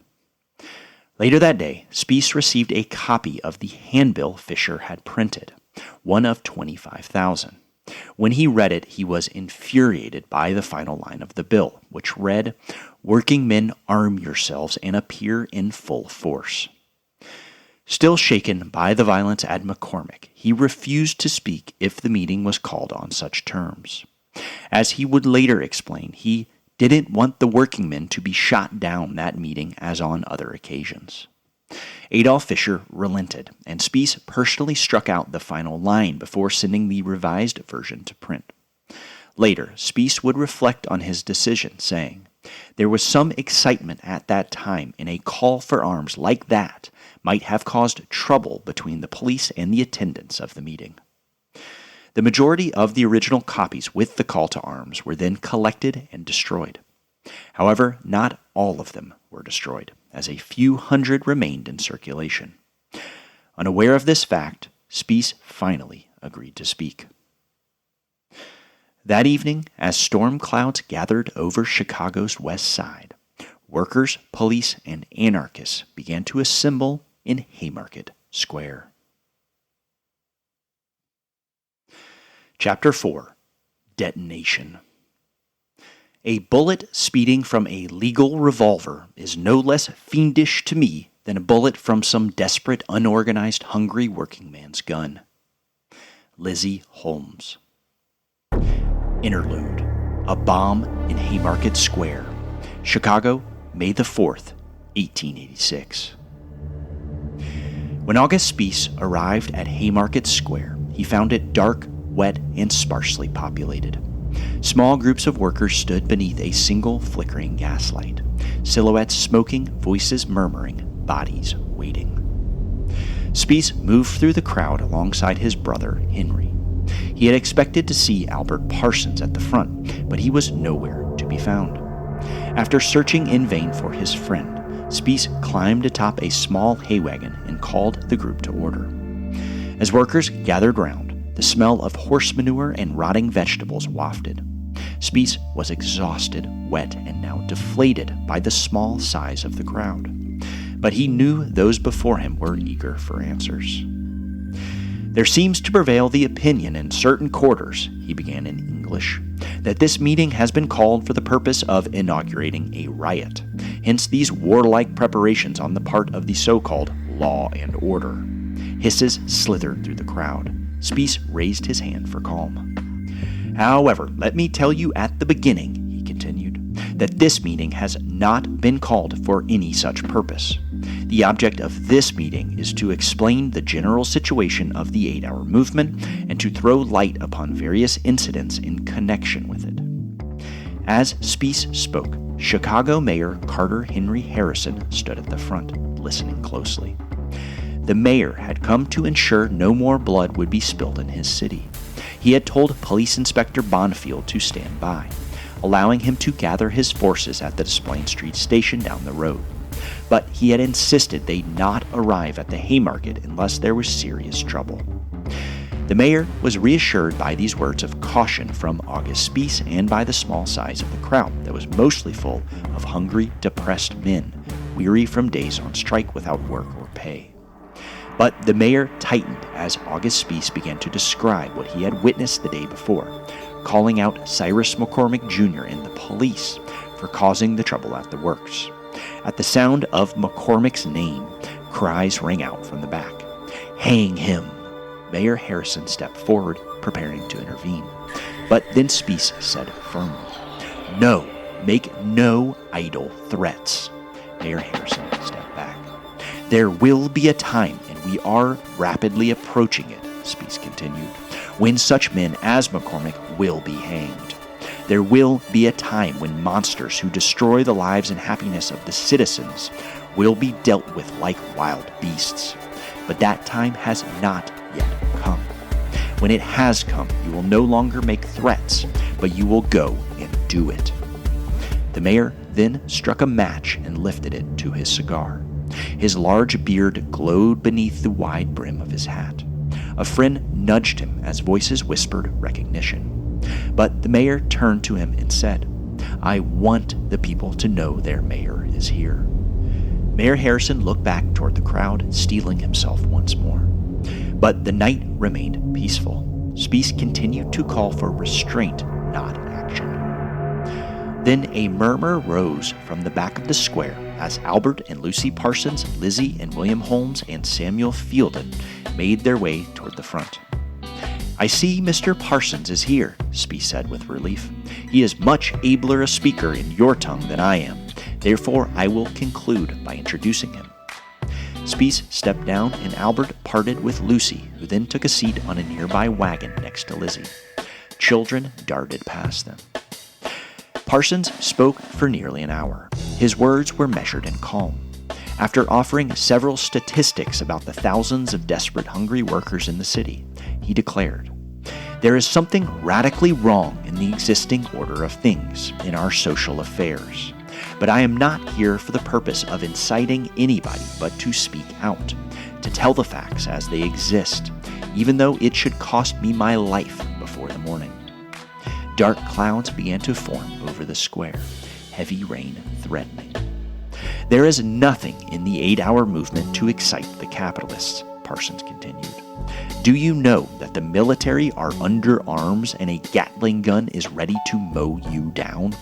A: Later that day, Spies received a copy of the handbill Fischer had printed, one of 25,000. When he read it, he was infuriated by the final line of the bill, which read, "Working men, arm yourselves and appear in full force." Still shaken by the violence at McCormick, he refused to speak if the meeting was called on such terms. As he would later explain, he didn't want the working men to be shot down that meeting as on other occasions. Adolf Fischer relented, and Spies personally struck out the final line before sending the revised version to print. Later, Spies would reflect on his decision, saying, "There was some excitement at that time, and a call for arms like that might have caused trouble between the police and the attendants of the meeting." The majority of the original copies with the call to arms were then collected and destroyed. However, not all of them were destroyed, as a few hundred remained in circulation. Unaware of this fact, Spies finally agreed to speak. That evening, as storm clouds gathered over Chicago's west side, workers, police, and anarchists began to assemble in Haymarket Square. Chapter 4. Detonation. A bullet speeding from a legal revolver is no less fiendish to me than a bullet from some desperate, unorganized, hungry working man's gun. Lizzie Holmes. Interlude. A bomb in Haymarket Square. Chicago, May the 4th, 1886. When August Spies arrived at Haymarket Square, he found it dark, wet, and sparsely populated. Small groups of workers stood beneath a single flickering gaslight, silhouettes smoking, voices murmuring, bodies waiting. Spies moved through the crowd alongside his brother, Henry. He had expected to see Albert Parsons at the front, but he was nowhere to be found. After searching in vain for his friend, Spies climbed atop a small hay wagon and called the group to order. As workers gathered round, the smell of horse manure and rotting vegetables wafted. Spies was exhausted, wet, and now deflated by the small size of the crowd. But he knew those before him were eager for answers. "There seems to prevail the opinion in certain quarters," he began in English, "that this meeting has been called for the purpose of inaugurating a riot. Hence these warlike preparations on the part of the so-called law and order." Hisses slithered through the crowd. Spies raised his hand for calm. "However, let me tell you at the beginning," he continued, "that this meeting has not been called for any such purpose. The object of this meeting is to explain the general situation of the 8-hour movement and to throw light upon various incidents in connection with it." As Spies spoke, Chicago Mayor Carter Henry Harrison stood at the front, listening closely. The mayor had come to ensure no more blood would be spilled in his city. He had told Police Inspector Bonfield to stand by, allowing him to gather his forces at the Des Plaines Street station down the road. But he had insisted they not arrive at the Haymarket unless there was serious trouble. The mayor was reassured by these words of caution from August Spies and by the small size of the crowd that was mostly full of hungry, depressed men, weary from days on strike without work or pay. But the mayor tightened as August Spies began to describe what he had witnessed the day before, calling out Cyrus McCormick Jr. and the police for causing the trouble at the works. At the sound of McCormick's name, cries rang out from the back. "Hang him!" Mayor Harrison stepped forward, preparing to intervene. But then Spies said firmly, "No, make no idle threats." Mayor Harrison stepped back. "There will be a time, and we are rapidly approaching it," Spies continued, "when such men as McCormick will be hanged. There will be a time when monsters who destroy the lives and happiness of the citizens will be dealt with like wild beasts. But that time has not yet come. When it has come, you will no longer make threats, but you will go and do it." The mayor then struck a match and lifted it to his cigar. His large beard glowed beneath the wide brim of his hat. A friend nudged him as voices whispered recognition. But the mayor turned to him and said, "I want the people to know their mayor is here." Mayor Harrison looked back toward the crowd, steeling himself once more. But the night remained peaceful. Spies continued to call for restraint, not action. Then a murmur rose from the back of the square as Albert and Lucy Parsons, Lizzie and William Holmes, and Samuel Fielden made their way toward the front. "I see Mr. Parsons is here," Spies said with relief. "He is much abler a speaker in your tongue than I am. Therefore, I will conclude by introducing him." Spies stepped down, and Albert parted with Lucy, who then took a seat on a nearby wagon next to Lizzie. Children darted past them. Parsons spoke for nearly an hour. His words were measured and calm. After offering several statistics about the thousands of desperate, hungry workers in the city, he declared, "There is something radically wrong in the existing order of things in our social affairs. But I am not here for the purpose of inciting anybody but to speak out, to tell the facts as they exist, even though it should cost me my life before the morning." Dark clouds began to form over the square, heavy rain threatening. "There is nothing in the 8-hour movement to excite the capitalists," Parsons continued. "Do you know that the military are under arms and a Gatling gun is ready to mow you down?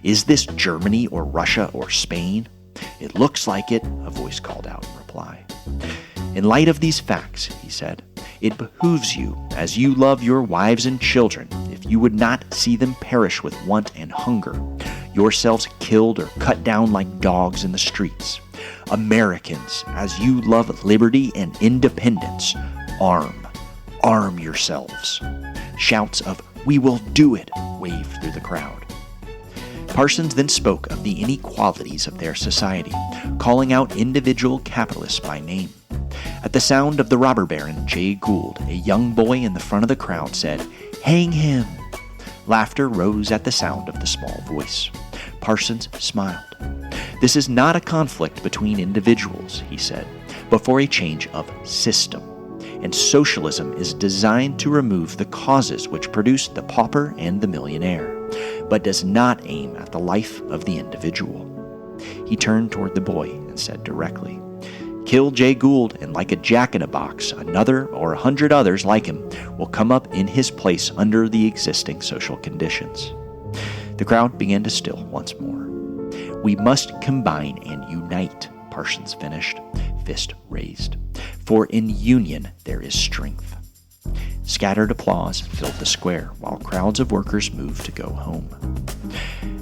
A: Is this Germany or Russia or Spain?" "It looks like it," a voice called out in reply. "In light of these facts," he said, "it behooves you, as you love your wives and children, if you would not see them perish with want and hunger, yourselves killed or cut down like dogs in the streets. Americans, as you love liberty and independence, arm yourselves." Shouts of "We will do it" waved through the crowd. Parsons then spoke of the inequalities of their society, calling out individual capitalists by name. At the sound of the robber baron Jay Gould, a young boy in the front of the crowd said, "Hang him!" Laughter rose at the sound of the small voice. Parsons smiled. "This is not a conflict between individuals," he said, "but for a change of system. and socialism is designed to remove the causes which produce the pauper and the millionaire, but does not aim at the life of the individual. He turned toward the boy and said directly, "Kill Jay Gould, and like a jack-in-a-box, another or 100 others like him will come up in his place under the existing social conditions." The crowd began to still once more. "We must combine and unite," Parsons finished, fist raised. "For in union there is strength." Scattered applause filled the square while crowds of workers moved to go home.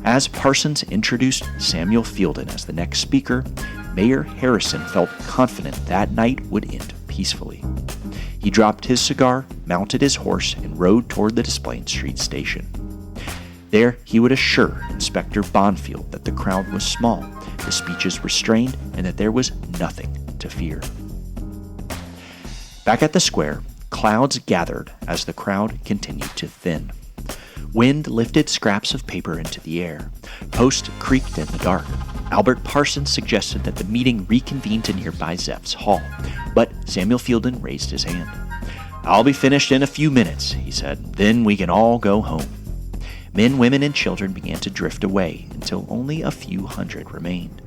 A: As Parsons introduced Samuel Fielden as the next speaker, Mayor Harrison felt confident that night would end peacefully. He dropped his cigar, mounted his horse, and rode toward the Desplaines Street station. There he would assure Inspector Bonfield that the crowd was small, the speeches restrained, and that there was nothing to fear. Back at the square, clouds gathered as the crowd continued to thin. Wind lifted scraps of paper into the air. Posts creaked in the dark. Albert Parsons suggested that the meeting reconvene to nearby Zepf's Hall, but Samuel Fielden raised his hand. "I'll be finished in a few minutes," he said. "Then we can all go home." Men, women, and children began to drift away until only a few hundred remained.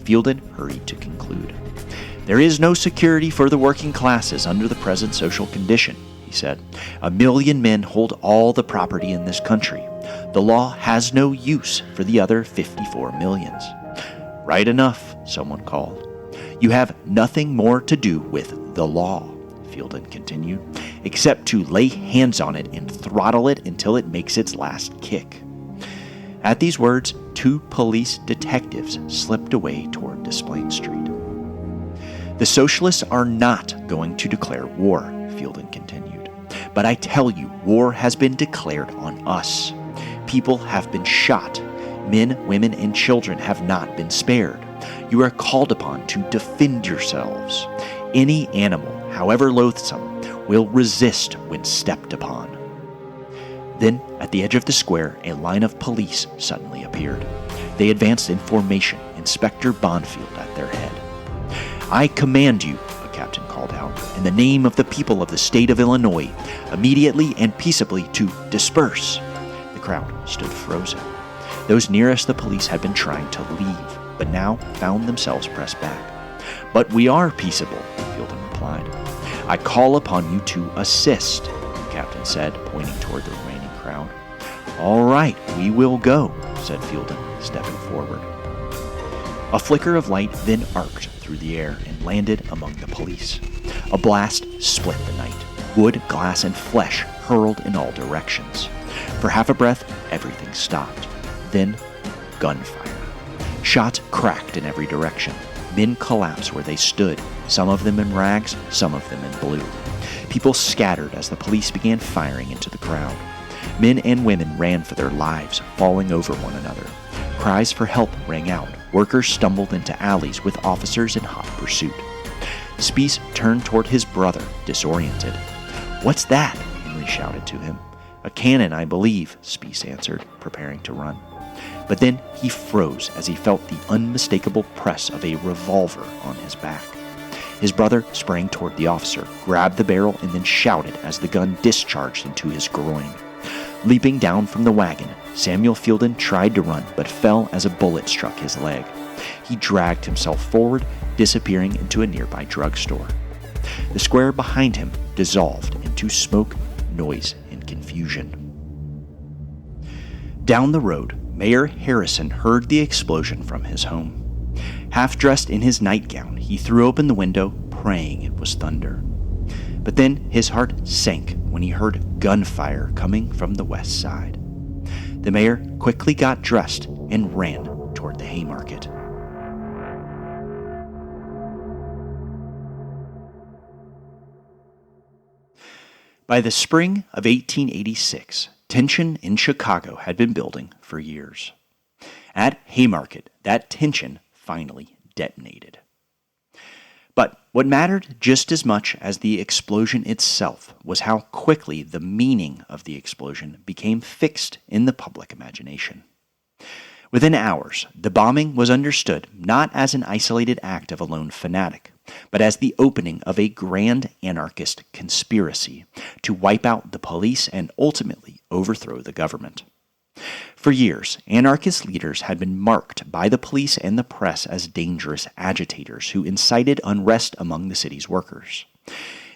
A: Fielden hurried to conclude. "There is no security for the working classes under the present social condition," he said. "1 million men hold all the property in this country. The law has no use for the other 54 millions. "Right enough," someone called. "You have nothing more to do with the law," Fielden continued, "except to lay hands on it and throttle it until it makes its last kick." At these words, 2 police detectives slipped away toward Desplaines Street. "The socialists are not going to declare war," Fielden continued. "But I tell you, war has been declared on us. People have been shot. Men, women, and children have not been spared. You are called upon to defend yourselves. Any animal, however loathsome, will resist when stepped upon." Then, at the edge of the square, a line of police suddenly appeared. They advanced in formation, Inspector Bonfield at their head. "I command you," a captain called out, "in the name of the people of the state of Illinois, immediately and peaceably to disperse." The crowd stood frozen. Those nearest the police had been trying to leave, but now found themselves pressed back. "But we are peaceable," Fielden replied. "I call upon you to assist," the captain said, pointing toward the remaining crowd. "All right, we will go," said Fielden, stepping forward. A flicker of light then arced through the air and landed among the police. A blast split the night. Wood, glass, and flesh hurled in all directions. For half a breath, everything stopped. Then, gunfire. Shots cracked in every direction. Men collapsed where they stood, some of them in rags, some of them in blue. People scattered as the police began firing into the crowd. Men and women ran for their lives, falling over one another. Cries for help rang out. Workers stumbled into alleys with officers in hot pursuit. Spies turned toward his brother, disoriented. "What's that?" Henry shouted to him. "A cannon, I believe," Spies answered, preparing to run. But then he froze as he felt the unmistakable press of a revolver on his back. His brother sprang toward the officer, grabbed the barrel, and then shouted as the gun discharged into his groin. Leaping down from the wagon, Samuel Fielden tried to run but fell as a bullet struck his leg. He dragged himself forward, disappearing into a nearby drugstore. The square behind him dissolved into smoke, noise, and confusion. Down the road, Mayor Harrison heard the explosion from his home. Half-dressed in his nightgown, he threw open the window, praying it was thunder. But then his heart sank when he heard gunfire coming from the west side. The mayor quickly got dressed and ran toward the Haymarket. By the spring of 1886, tension in Chicago had been building for years. At Haymarket, that tension finally detonated. But what mattered just as much as the explosion itself was how quickly the meaning of the explosion became fixed in the public imagination. Within hours, the bombing was understood not as an isolated act of a lone fanatic, but as the opening of a grand anarchist conspiracy to wipe out the police and ultimately overthrow the government. For years, anarchist leaders had been marked by the police and the press as dangerous agitators who incited unrest among the city's workers.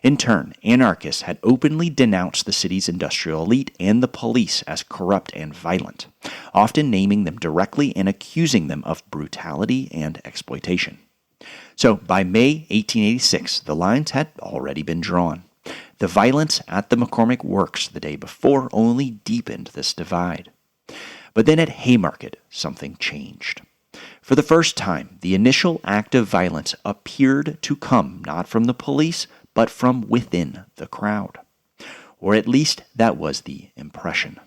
A: In turn, anarchists had openly denounced the city's industrial elite and the police as corrupt and violent, often naming them directly and accusing them of brutality and exploitation. So, by May 1886, the lines had already been drawn. The violence at the McCormick Works the day before only deepened this divide. But then at Haymarket, something changed. For the first time, the initial act of violence appeared to come not from the police, but from within the crowd. Or at least that was the impression.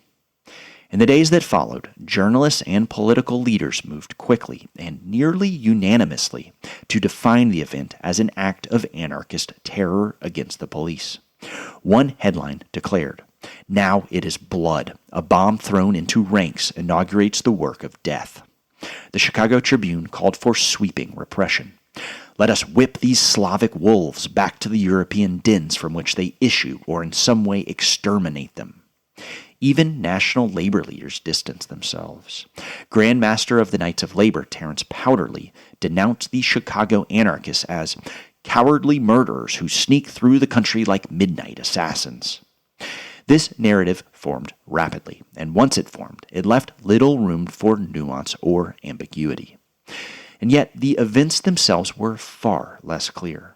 A: In the days that followed, journalists and political leaders moved quickly and nearly unanimously to define the event as an act of anarchist terror against the police. One headline declared, "Now it is blood. A bomb thrown into ranks inaugurates the work of death." The Chicago Tribune called for sweeping repression. "Let us whip these Slavic wolves back to the European dens from which they issue or in some way exterminate them." Even national labor leaders distanced themselves. Grand Master of the Knights of Labor, Terence Powderly, denounced the Chicago anarchists as cowardly murderers who sneak through the country like midnight assassins. This narrative formed rapidly, and once it formed, it left little room for nuance or ambiguity. And yet, the events themselves were far less clear.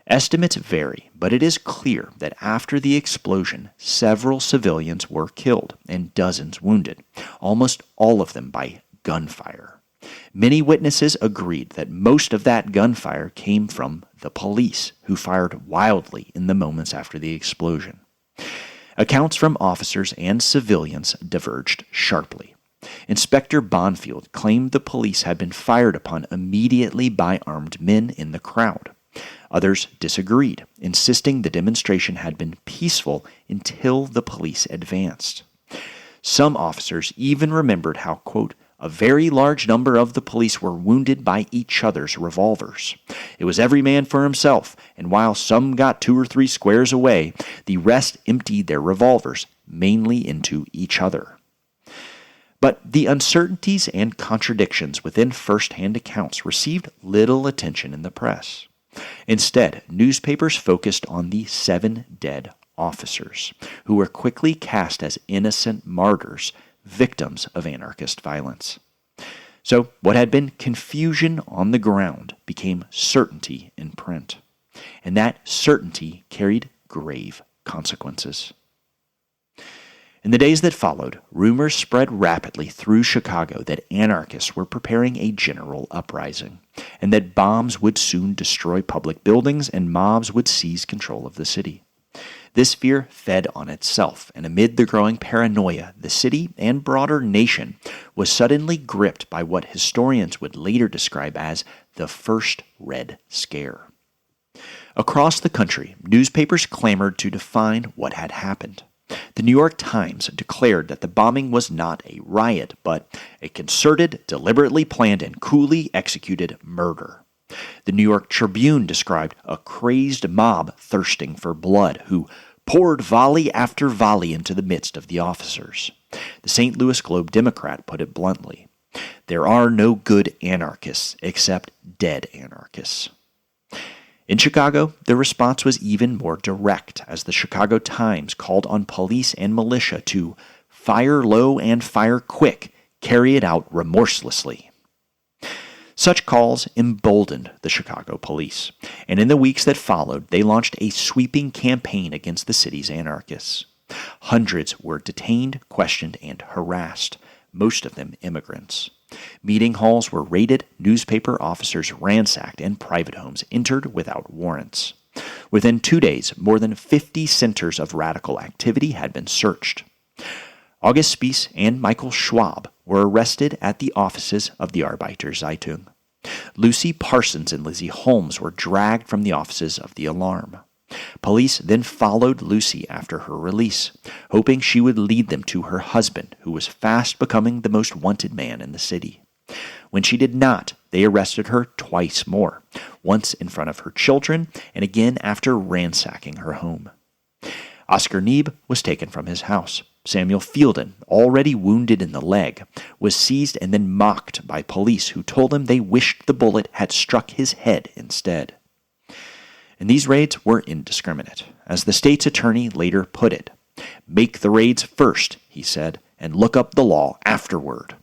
A: Estimates vary, but it is clear that after the explosion, several civilians were killed and dozens wounded, almost all of them by gunfire. Many witnesses agreed that most of that gunfire came from the police, who fired wildly in the moments after the explosion. Accounts from officers and civilians diverged sharply. Inspector Bonfield claimed the police had been fired upon immediately by armed men in the crowd. Others disagreed, insisting the demonstration had been peaceful until the police advanced. Some officers even remembered how, quote, "a very large number of the police were wounded by each other's revolvers. It was every man for himself, and while some got 2 or 3 squares away, the rest emptied their revolvers, mainly into each other." But the uncertainties and contradictions within first-hand accounts received little attention in the press. Instead, newspapers focused on the 7 dead officers, who were quickly cast as innocent martyrs, victims of anarchist violence. So what had been confusion on the ground became certainty in print, and that certainty carried grave consequences. In the days that followed, rumors spread rapidly through Chicago that anarchists were preparing a general uprising, and that bombs would soon destroy public buildings and mobs would seize control of the city. This fear fed on itself, and amid the growing paranoia, the city and broader nation was suddenly gripped by what historians would later describe as the first Red Scare. Across the country, newspapers clamored to define what had happened. The New York Times declared that the bombing was not a riot, but a concerted, deliberately planned, and coolly executed murder. The New York Tribune described a crazed mob thirsting for blood who poured volley after volley into the midst of the officers. The St. Louis Globe-Democrat put it bluntly, "There are no good anarchists except dead anarchists." In Chicago, the response was even more direct, as the Chicago Times called on police and militia to fire low and fire quick, carry it out remorselessly. Such calls emboldened the Chicago police, and in the weeks that followed, they launched a sweeping campaign against the city's anarchists. Hundreds were detained, questioned, and harassed, most of them immigrants. Meeting halls were raided, newspaper officers ransacked, and private homes entered without warrants. Within 2 days, more than 50 centers of radical activity had been searched. August Spies and Michael Schwab were arrested at the offices of the Arbeiter Zeitung. Lucy Parsons and Lizzie Holmes were dragged from the offices of the Alarm. Police then followed Lucy after her release, hoping she would lead them to her husband, who was fast becoming the most wanted man in the city. When she did not, they arrested her twice more, once in front of her children and again after ransacking her home. Oscar Neebe was taken from his house. Samuel Fielden, already wounded in the leg, was seized and then mocked by police who told him they wished the bullet had struck his head instead. And these raids were indiscriminate. As the state's attorney later put it, "Make the raids first," he said, "and look up the law afterward."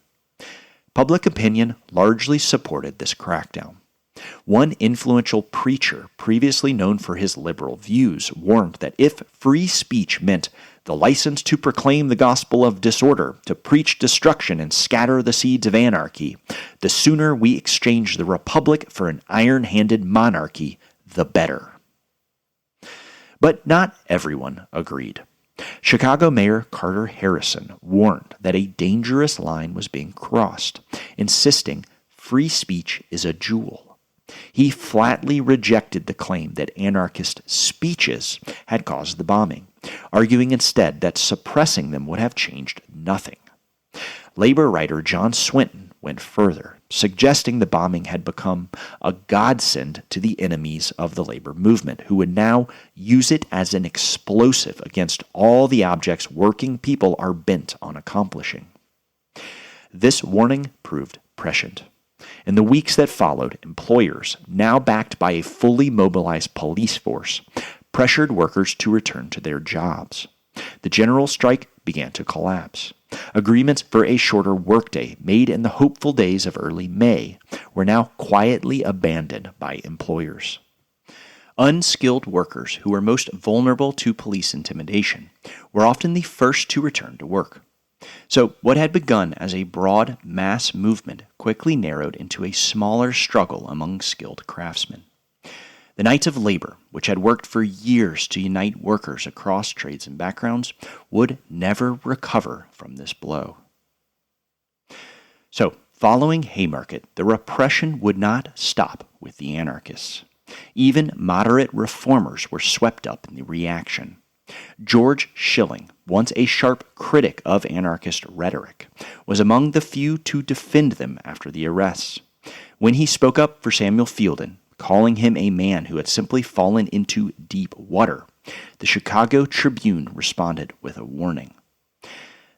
A: Public opinion largely supported this crackdown. One influential preacher, previously known for his liberal views, warned that if free speech meant the license to proclaim the gospel of disorder, to preach destruction and scatter the seeds of anarchy, the sooner we exchange the republic for an iron-handed monarchy, the better. But not everyone agreed. Chicago Mayor Carter Harrison warned that a dangerous line was being crossed, insisting free speech is a jewel. He flatly rejected the claim that anarchist speeches had caused the bombing, arguing instead that suppressing them would have changed nothing. Labor writer John Swinton went further, suggesting the bombing had become a godsend to the enemies of the labor movement, who would now use it as an explosive against all the objects working people are bent on accomplishing. This warning proved prescient. In the weeks that followed, employers, now backed by a fully mobilized police force, pressured workers to return to their jobs. The general strike began to collapse. Agreements for a shorter workday made in the hopeful days of early May were now quietly abandoned by employers. Unskilled workers who were most vulnerable to police intimidation were often the first to return to work. So what had begun as a broad mass movement quickly narrowed into a smaller struggle among skilled craftsmen. The Knights of Labor, which had worked for years to unite workers across trades and backgrounds, would never recover from this blow. So, following Haymarket, the repression would not stop with the anarchists. Even moderate reformers were swept up in the reaction. George Schilling, once a sharp critic of anarchist rhetoric, was among the few to defend them after the arrests. When he spoke up for Samuel Fielden, calling him a man who had simply fallen into deep water, the Chicago Tribune responded with a warning.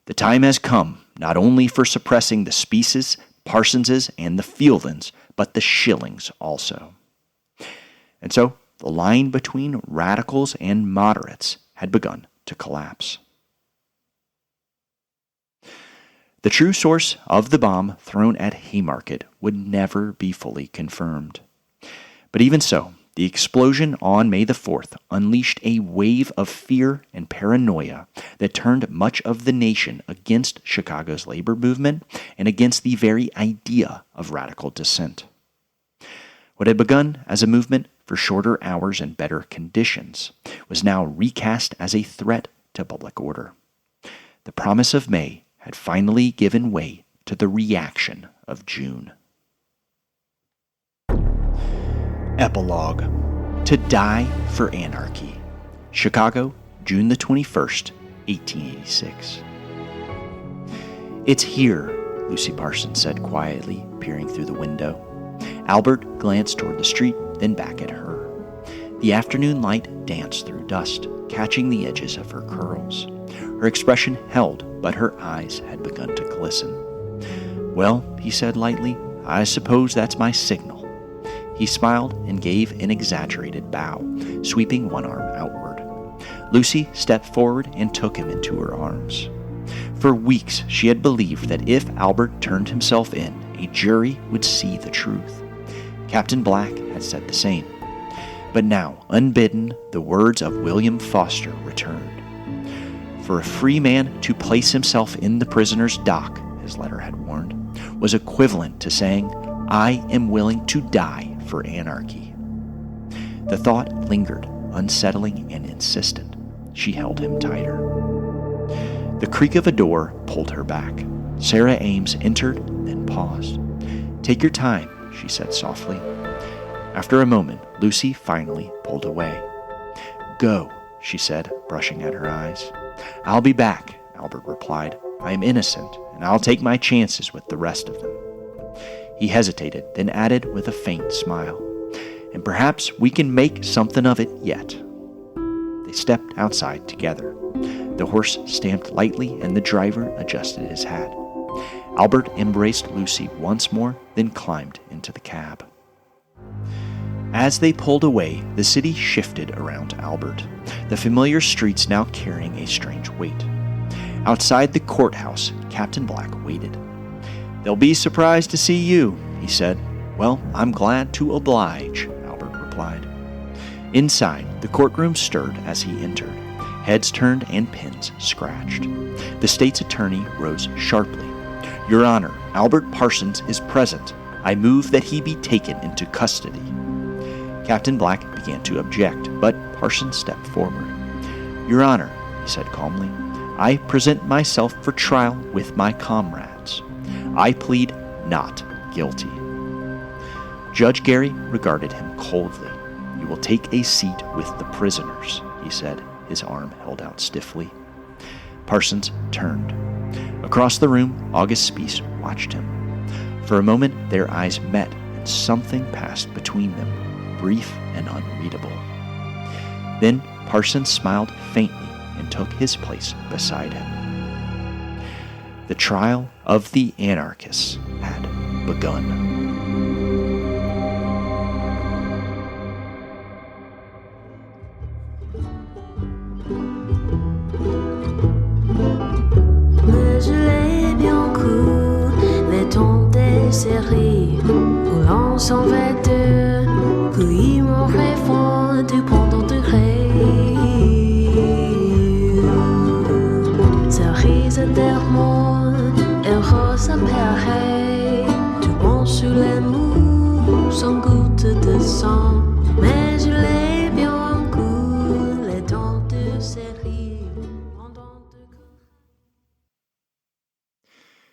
A: The time has come not only for suppressing the Spies, Parsonses, and the Fieldens, but the Schillings also. And so the line between radicals and moderates had begun to collapse. The true source of the bomb thrown at Haymarket would never be fully confirmed. But even so, the explosion on May the 4th unleashed a wave of fear and paranoia that turned much of the nation against Chicago's labor movement and against the very idea of radical dissent. What had begun as a movement for shorter hours and better conditions was now recast as a threat to public order. The promise of May had finally given way to the reaction of June. Epilogue. To Die for Anarchy. Chicago, June the 21st, 1886. "It's here," Lucy Parsons said quietly, peering through the window. Albert glanced toward the street, then back at her. The afternoon light danced through dust, catching the edges of her curls. Her expression held, but her eyes had begun to glisten. "Well," he said lightly, "I suppose that's my signal." He smiled and gave an exaggerated bow, sweeping one arm outward. Lucy stepped forward and took him into her arms. For weeks, she had believed that if Albert turned himself in, a jury would see the truth. Captain Black had said the same. But now, unbidden, the words of William Foster returned. For a free man to place himself in the prisoner's dock, his letter had warned, was equivalent to saying, "I am willing to die for anarchy." The thought lingered, unsettling and insistent. She held him tighter. The creak of a door pulled her back. Sarah Ames entered, then paused. "Take your time," she said softly. After a moment, Lucy finally pulled away. Go, she said, brushing at her eyes. I'll be back, Albert replied. I am innocent, and I'll take my chances with the rest of them. He hesitated, then added with a faint smile, and perhaps we can make something of it yet. They stepped outside together. The horse stamped lightly, and the driver adjusted his hat. Albert embraced Lucy once more, then climbed into the cab. As they pulled away, the city shifted around Albert, the familiar streets now carrying a strange weight. Outside the courthouse, Captain Black waited. They'll be surprised to see you, he said. Well, I'm glad to oblige, Albert replied. Inside, the courtroom stirred as he entered. Heads turned and pens scratched. The state's attorney rose sharply. Your Honor, Albert Parsons is present. I move that he be taken into custody. Captain Black began to object, but Parsons stepped forward. Your Honor, he said calmly, I present myself for trial with my comrades. I plead not guilty. Judge Gary regarded him coldly. You will take a seat with the prisoners, he said, his arm held out stiffly. Parsons turned. Across the room, August Spies watched him. For a moment, their eyes met, and something passed between them, brief and unreadable. Then Parsons smiled faintly and took his place beside him. The trial of the anarchists had begun.
B: Où l'on s'en va de cueillir mon rêve du pendant de rêve. Ça risque d'éternement, heureux ça pareil. Du bon sur l'amour, sans goutte de sang. Mais je l'ai bien goût, les dents de série.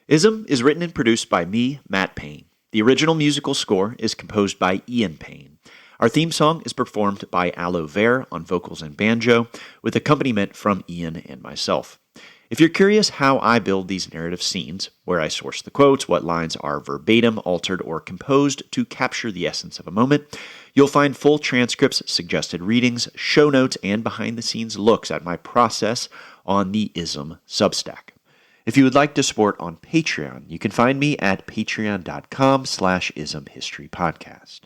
A: Ism is written and produced by me, Matt Payne. The original musical score is composed by Ian Payne. Our theme song is performed by Aloe Vera on vocals and banjo, with accompaniment from Ian and myself. If you're curious how I build these narrative scenes, where I source the quotes, what lines are verbatim, altered, or composed to capture the essence of a moment, you'll find full transcripts, suggested readings, show notes, and behind-the-scenes looks at my process on the Ism Substack. If you would like to support on Patreon, you can find me at patreon.com/ismhistorypodcast.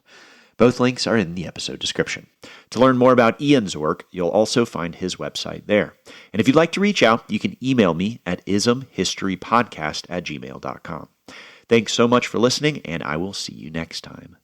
A: Both links are in the episode description. To learn more about Ian's work, you'll also find his website there. And if you'd like to reach out, you can email me at ismhistorypodcast@gmail.com. Thanks so much for listening, and I will see you next time.